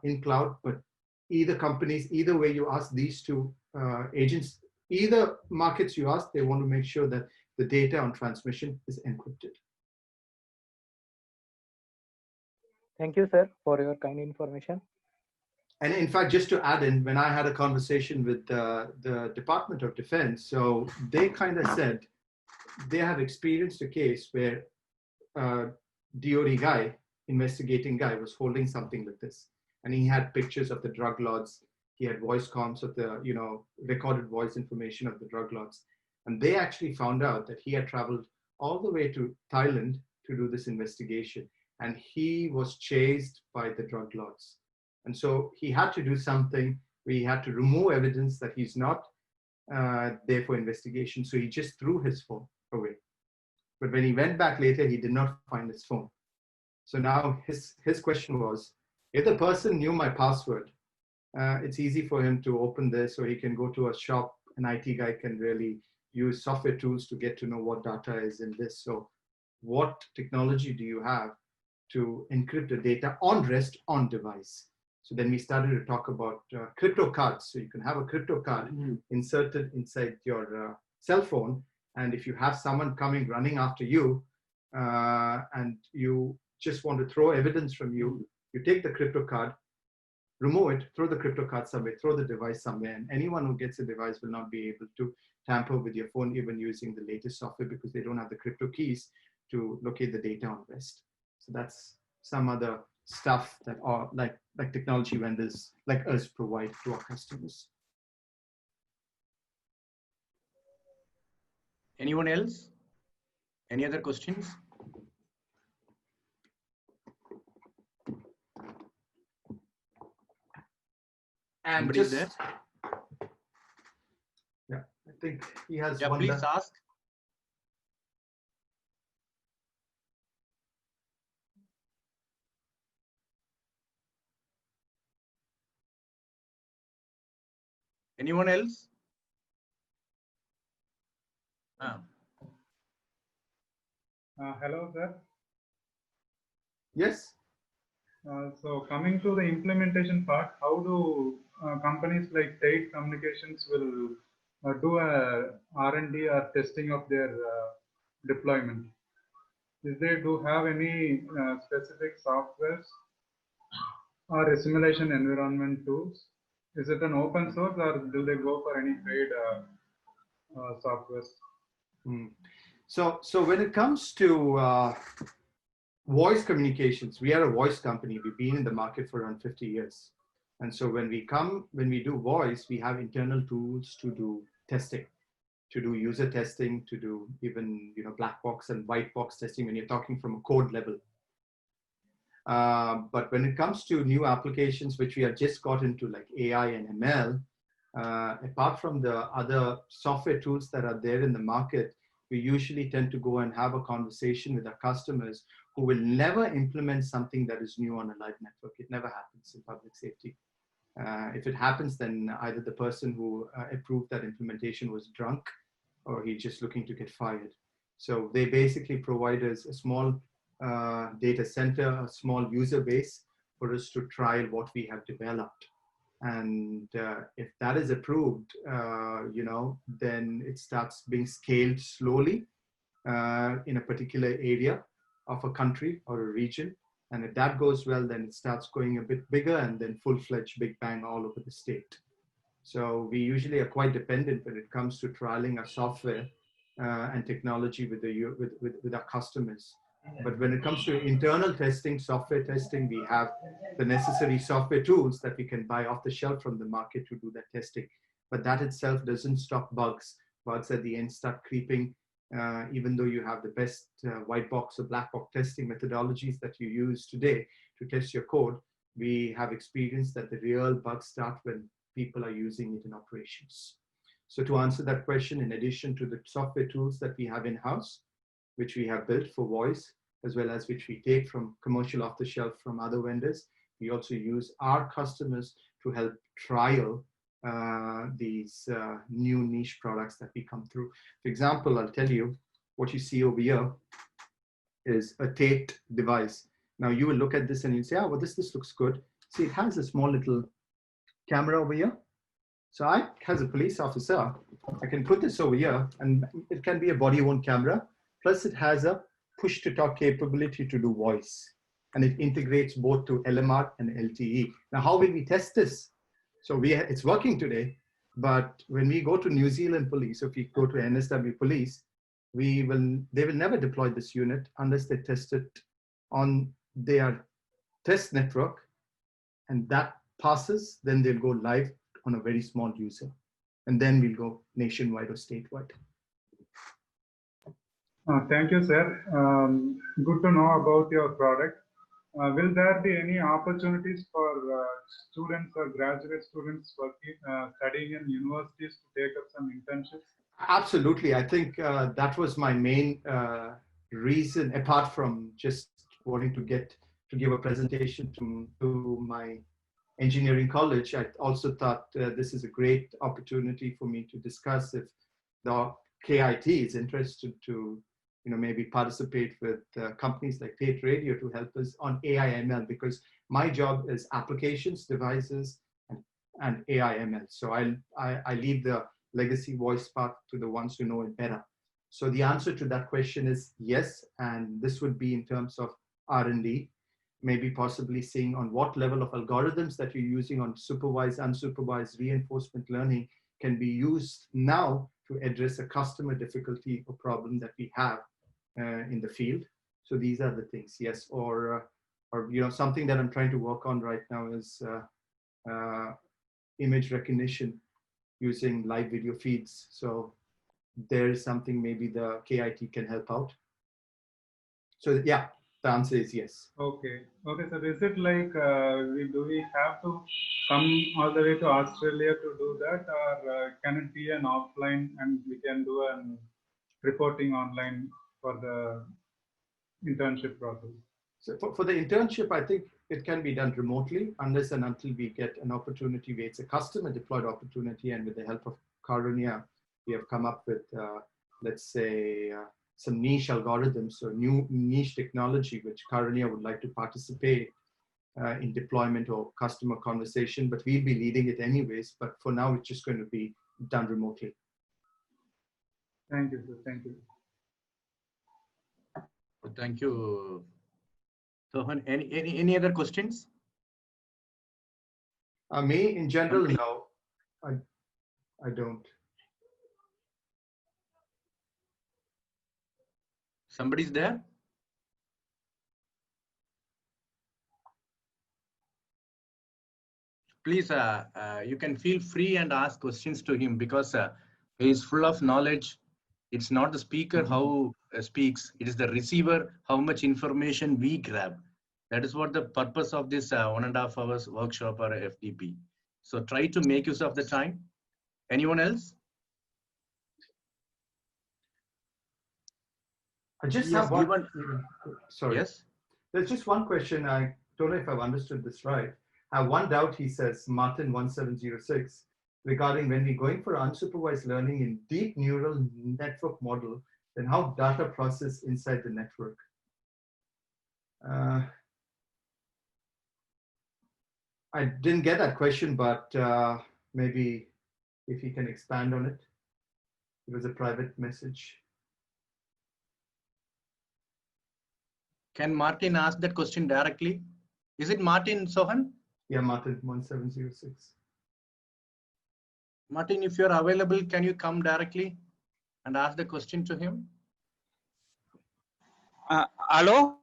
B: in cloud. But either companies, either way you ask these two agents, either markets you ask, they want to make sure that the data on transmission is encrypted.
D: Thank you, sir, for your kind information.
B: And in fact, just to add in, when I had a conversation with the Department of Defense, so they kind of said they have experienced a case where DOD guy, investigating guy, was holding something like this. And he had pictures of the drug lords. He had voice comms of the, recorded voice information of the drug lords. And they actually found out that he had traveled all the way to Thailand to do this investigation. And he was chased by the drug lords. And so he had to do something where he had to remove evidence that he's not there for investigation. So he just threw his phone away. But when he went back later, he did not find his phone. So now his question was, if the person knew my password, it's easy for him to open this, or he can go to a shop. An IT guy can really use software tools to get to know what data is in this. So what technology do you have to encrypt the data on rest on device? So then we started to talk about crypto cards. So you can have a crypto card inserted inside your cell phone. And if you have someone running after you, and you just want to throw evidence from you, you take the crypto card, remove it, throw the crypto card somewhere, throw the device somewhere, and anyone who gets a device will not be able to tamper with your phone, even using the latest software, because they don't have the crypto keys to locate the data on rest. So that's some other stuff that are like technology vendors like us provide to our customers.
A: Anyone else? Any other questions?
B: And
A: Somebody
B: just,
A: there?
B: Yeah, I think he has
A: Yeah,
B: one.
A: please ask. Anyone else?
E: Hello, sir.
B: Yes.
E: So coming to the implementation part, how do companies like Tate Communications will do a R&D or testing of their deployment? Is they do have any specific softwares or a simulation environment tools? Is it an open source, or do they go for any paid softwares?
B: So when it comes to voice communications, we are a voice company. We've been in the market for around 50 years. And so when we do voice, we have internal tools to do testing, to do user testing, to do even black box and white box testing when you're talking from a code level. But when it comes to new applications, which we have just got into, like AI and ML, apart from the other software tools that are there in the market, we usually tend to go and have a conversation with our customers who will never implement something that is new on a live network. It never happens in public safety. If it happens, then either the person who approved that implementation was drunk, or he's just looking to get fired. So they basically provide us a small data center, a small user base for us to trial what we have developed. And if that is approved, then it starts being scaled slowly in a particular area of a country or a region. And if that goes well, then it starts going a bit bigger, and then full-fledged big bang all over the state. So we usually are quite dependent when it comes to trialing our software and technology with our customers. But when it comes to internal testing, software testing, we have the necessary software tools that we can buy off the shelf from the market to do that testing. But that itself doesn't stop bugs. Bugs at the end start creeping, even though you have the best white box or black box testing methodologies that you use today to test your code. We have experienced that the real bugs start when people are using it in operations. So to answer that question, in addition to the software tools that we have in-house, which we have built for voice, as well as which we take from commercial off the shelf from other vendors, we also use our customers to help trial these new niche products that we come through. For example, I'll tell you what you see over here is a Tate device. Now you will look at this and you'll say, oh, well, this looks good. See, it has a small little camera over here. So I, as a police officer, I can put this over here, and it can be a body-worn camera. Plus it has a push-to-talk capability to do voice. and it integrates both to LMR and LTE. Now, how will we test this? So it's working today, but when we go to New Zealand police, if we go to NSW police, they will never deploy this unit unless they test it on their test network, and that passes, then they'll go live on a very small user, and then we'll go nationwide or statewide.
E: Thank you, sir. Good to know about your product. Will there be any opportunities for students or graduate students working, studying in universities to take up some internships?
B: Absolutely. I think that was my main reason, apart from just wanting to give a presentation to my engineering college. I also thought this is a great opportunity for me to discuss if the KIT is interested to maybe participate with companies like Tate Radio to help us on AI ML, because my job is applications, devices, and AI ML. So I leave the legacy voice part to the ones who know it better. So the answer to that question is yes, and this would be in terms of R&D, maybe possibly seeing on what level of algorithms that you're using on supervised, unsupervised reinforcement learning can be used now to address a customer difficulty or problem that we have in the field. So these are the things, yes. Or something that I'm trying to work on right now is image recognition using live video feeds. So there is something maybe the KIT can help out. So yeah, the answer is yes.
E: Okay. Okay, so is it like, do we have to come all the way to Australia to do that, or can it be an offline and we can do an reporting online for the internship process?
B: So for the internship, I think it can be done remotely unless and until we get an opportunity where it's a customer deployed opportunity, and with the help of Karunya, we have come up with, let's say, some niche algorithms or new niche technology, which Karunya would like to participate in deployment or customer conversation, but we'll be leading it anyways. But for now, it's just going to be done remotely.
E: Thank you, sir. Thank you.
A: Thank you. Sohan, any other questions?
B: Me in general, no, I don't.
A: Somebody's there? Please, you can feel free and ask questions to him, because he is full of knowledge. It's not the speaker how speaks, it is the receiver, how much information we grab. That is what the purpose of this 1.5 hours workshop or FDP. So try to make use of the time. Anyone else?
B: I just have one. Sorry.
A: Yes.
B: There's just one question. I don't know if I've understood this right. I have one doubt, he says, Martin 1706, regarding when we're going for unsupervised learning in deep neural network model, then how data process inside the network. I didn't get that question, but maybe if you can expand on it. It was a private message.
A: Can Martin ask that question directly? Is it Martin, Sohan?
B: Yeah, Martin 1706.
A: Martin, if you're available, can you come directly and ask the question to him?
F: Hello?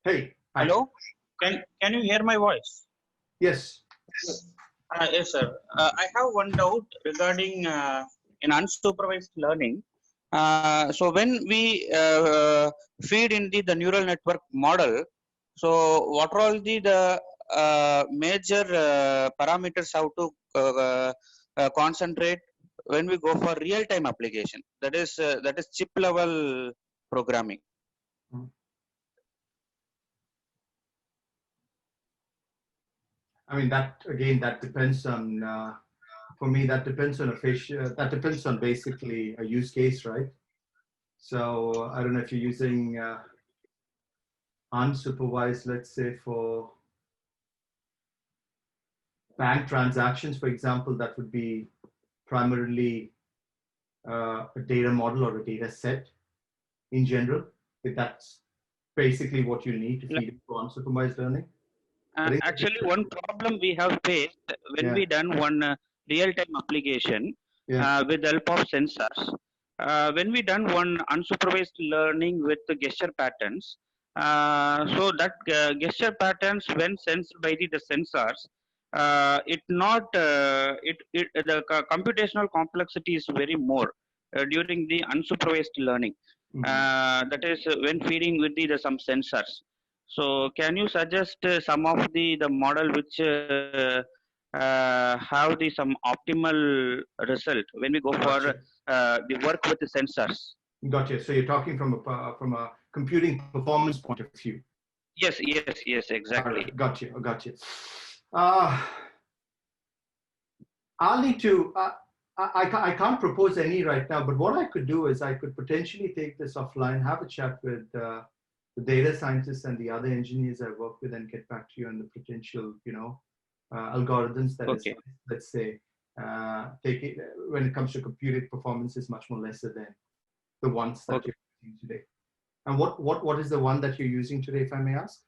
B: Hey. Hi.
F: Hello? Can you hear my voice?
B: Yes.
F: Yes, sir. I have one doubt regarding in unsupervised learning. So when we feed in the neural network model, so what are all the major parameters how to concentrate when we go for real-time application? That is chip level programming.
B: I mean, that again, that depends on, for me, that depends on that depends on basically a use case, right? So I don't know if you're using unsupervised, let's say for bank transactions, for example, that would be primarily a data model or a data set in general, if that's basically what you need to feed it for unsupervised learning.
F: Actually, one problem we have faced when we done one real-time application with the help of sensors. When we done one unsupervised learning with the gesture patterns, so that gesture patterns when sensed by the sensors, the computational complexity is very more during the unsupervised learning. That is when feeding with some sensors. So can you suggest some of the model which have some optimal result when we go for the work with the sensors?
B: Gotcha. So you're talking from a computing performance point of view.
F: Yes, exactly.
B: Right. Gotcha. I'll need to. I can't propose any right now, but what I could do is I could potentially take this offline, have a chat with the data scientists and the other engineers I work with, and get back to you on the potential, algorithms that is, let's say, take it when it comes to computing performance is much more lesser than the ones that you're using today. And what is the one that you're using today, if I may ask?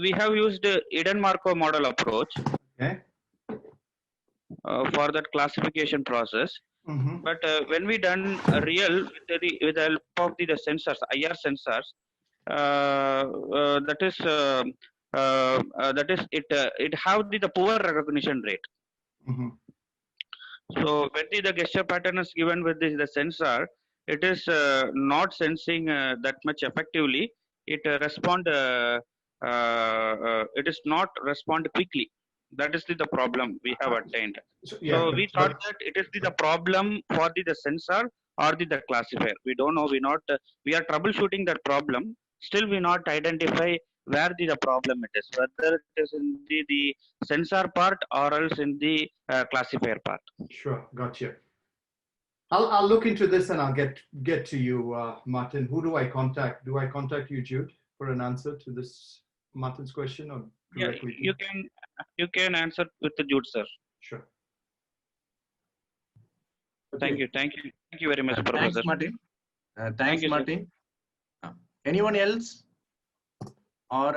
F: We have used Eden Markov model approach.
B: Okay.
F: For that classification process. But when we done real with the help of the sensors, IR sensors, that is it have the poor recognition rate. So when the gesture pattern is given with the sensor, it is not sensing that much effectively. It it is not respond quickly. That is the problem we have attained. So we thought that it is the problem for the sensor or the classifier. We don't know. We are troubleshooting that problem. Still, we not identify where the problem it is. Whether it is in the sensor part or else in the classifier part.
B: Sure, gotcha. I'll look into this and I'll get to you, Martin. Who do I contact? Do I contact you, Jude, for an answer to this Martin's question, or directly?
F: Yeah, you can answer with the Jude, sir.
B: Sure.
F: Okay. Thank you very much, Professor.
A: Thanks, Martin. Thanks, Martin. Anyone else? Or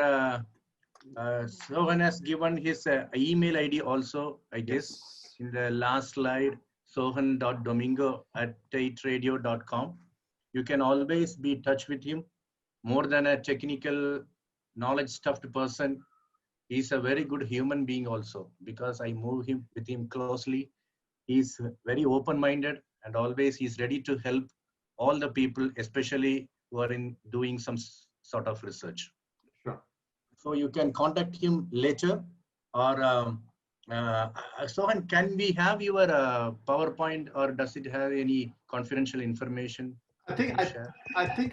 A: Sohan has given his email ID also, I guess, in the last slide. Sohan.domingo@itateRadio.com. You can always be in touch with him. More than a technical knowledge stuffed person, he's a very good human being also, because I move with him closely. He's very open-minded and always he's ready to help all the people, especially who are doing some sort of research.
B: Sure.
A: So you can contact him later, or Sohan, can we have your PowerPoint, or does it have any confidential information?
B: I think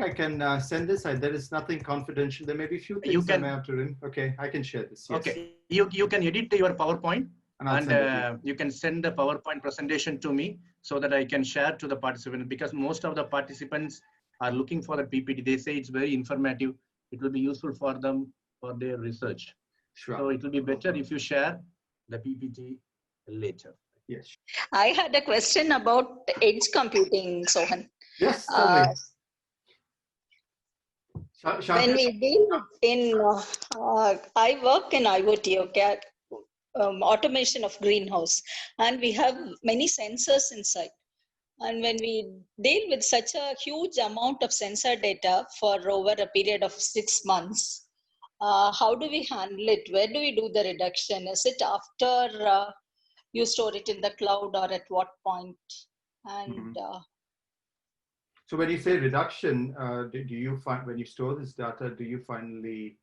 B: I can send this. There is nothing confidential. There may be a few things I may have to read. Okay, I can share this. Yes.
A: Okay, you can edit your PowerPoint and you can send the PowerPoint presentation to me so that I can share to the participants, because most of the participants are looking for the PPT. They say it's very informative. It will be useful for them for their research.
B: Sure.
A: So it will be better if you share the PPT later.
B: Yes.
G: I had a question about edge computing, Sohan.
B: Yes, tell me.
G: When we deal I work in IoT, okay, automation of greenhouse, and we have many sensors inside. And when we deal with such a huge amount of sensor data for over a period of 6 months, how do we handle it? Where do we do the reduction? Is it after you store it in the cloud, or at what point? And
B: so when you say reduction, do you find, when you store this data, do you finally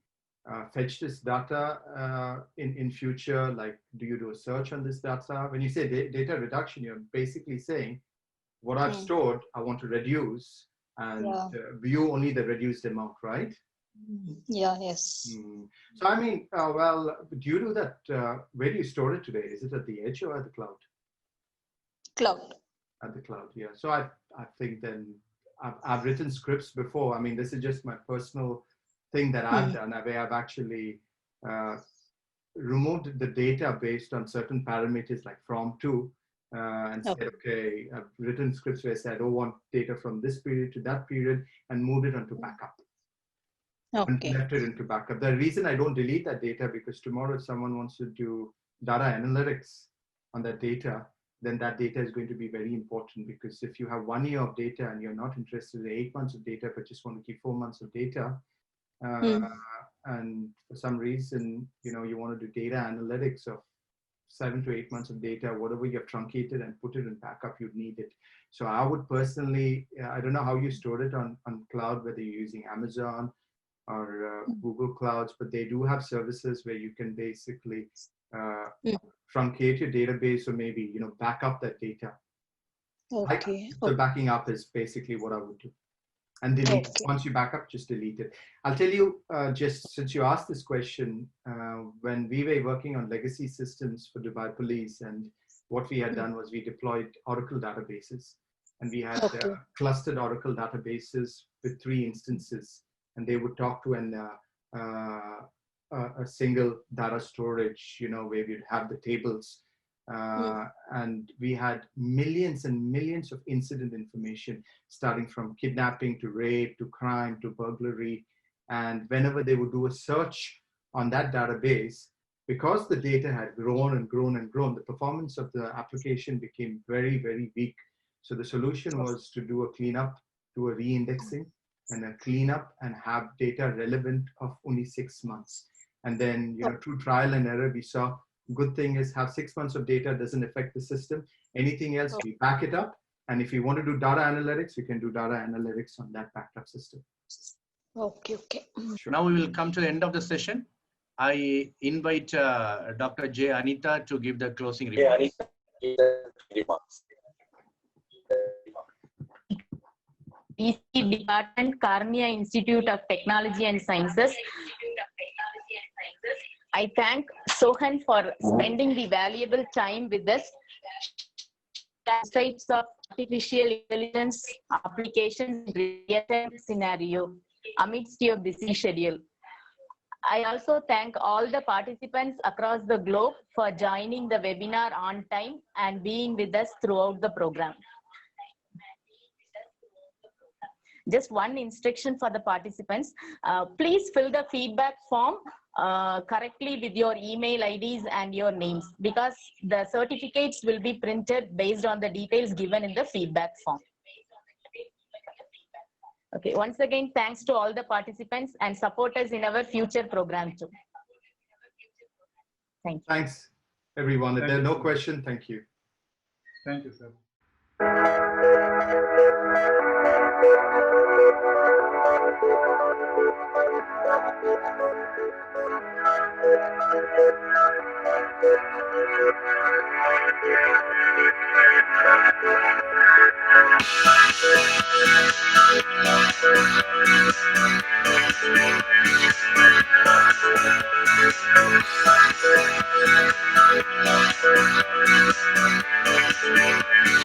B: fetch this data in future? Like, do you do a search on this data? When you say data reduction, you're basically saying what I've stored, I want to reduce and view only the reduced amount, right?
G: Yeah, yes.
B: So I mean, well, do you do that? Where do you store it today? Is it at the edge or at the cloud?
G: Cloud.
B: At the cloud, yeah. So I think then I've written scripts before. I mean, this is just my personal thing that I've done, where I've actually removed the data based on certain parameters like from to, and said, okay, I've written scripts where I said, I don't want data from this period to that period, and moved it onto backup. And left it into backup. The reason I don't delete that data, because tomorrow if someone wants to do data analytics on that data, then that data is going to be very important, because if you have 1 year of data and you're not interested in 8 months of data, but just want to keep 4 months of data, and for some reason, you know, you want to do data analytics of 7 to 8 months of data, whatever you've truncated and put it in backup, you'd need it. So I would personally, I don't know how you store it on cloud, whether you're using Amazon or Google Clouds, but they do have services where you can basically truncate your database, or maybe, you know, back up that data. So backing up is basically what I would do. And delete it. Once you back up, just delete it. I'll tell you, just since you asked this question, when we were working on legacy systems for Dubai Police, and what we had done was we deployed Oracle databases, and we had clustered Oracle databases with 3 instances, and they would talk to a single data storage, you know, where we'd have the tables. And we had millions and millions of incident information, starting from kidnapping to rape to crime to burglary. And whenever they would do a search on that database, because the data had grown and grown and grown, the performance of the application became very, very weak. So the solution was to do a cleanup, do a re-indexing and a cleanup, and have data relevant of only 6 months. And then, you know, through trial and error, we saw good thing is have 6 months of data, doesn't affect the system. Anything else, we back it up. And if you want to do data analytics, you can do data analytics on that backed up system.
G: Okay.
B: Sure.
A: Now we will come to the end of the session. I invite Dr. J. Anita to give the closing remarks.
H: EC Department, Carnia Institute of Technology and Sciences. I thank Sohan for spending the valuable time with us. Types of artificial intelligence applications in real-time scenario amidst your busy schedule. I also thank all the participants across the globe for joining the webinar on time and being with us throughout the program. Just one instruction for the participants. Please fill the feedback form correctly with your email IDs and your names, because the certificates will be printed based on the details given in the feedback form. Okay, once again, thanks to all the participants, and support us in our future program too. Thank you.
B: Thanks, everyone. If there are no questions, thank you.
E: Thank you, sir.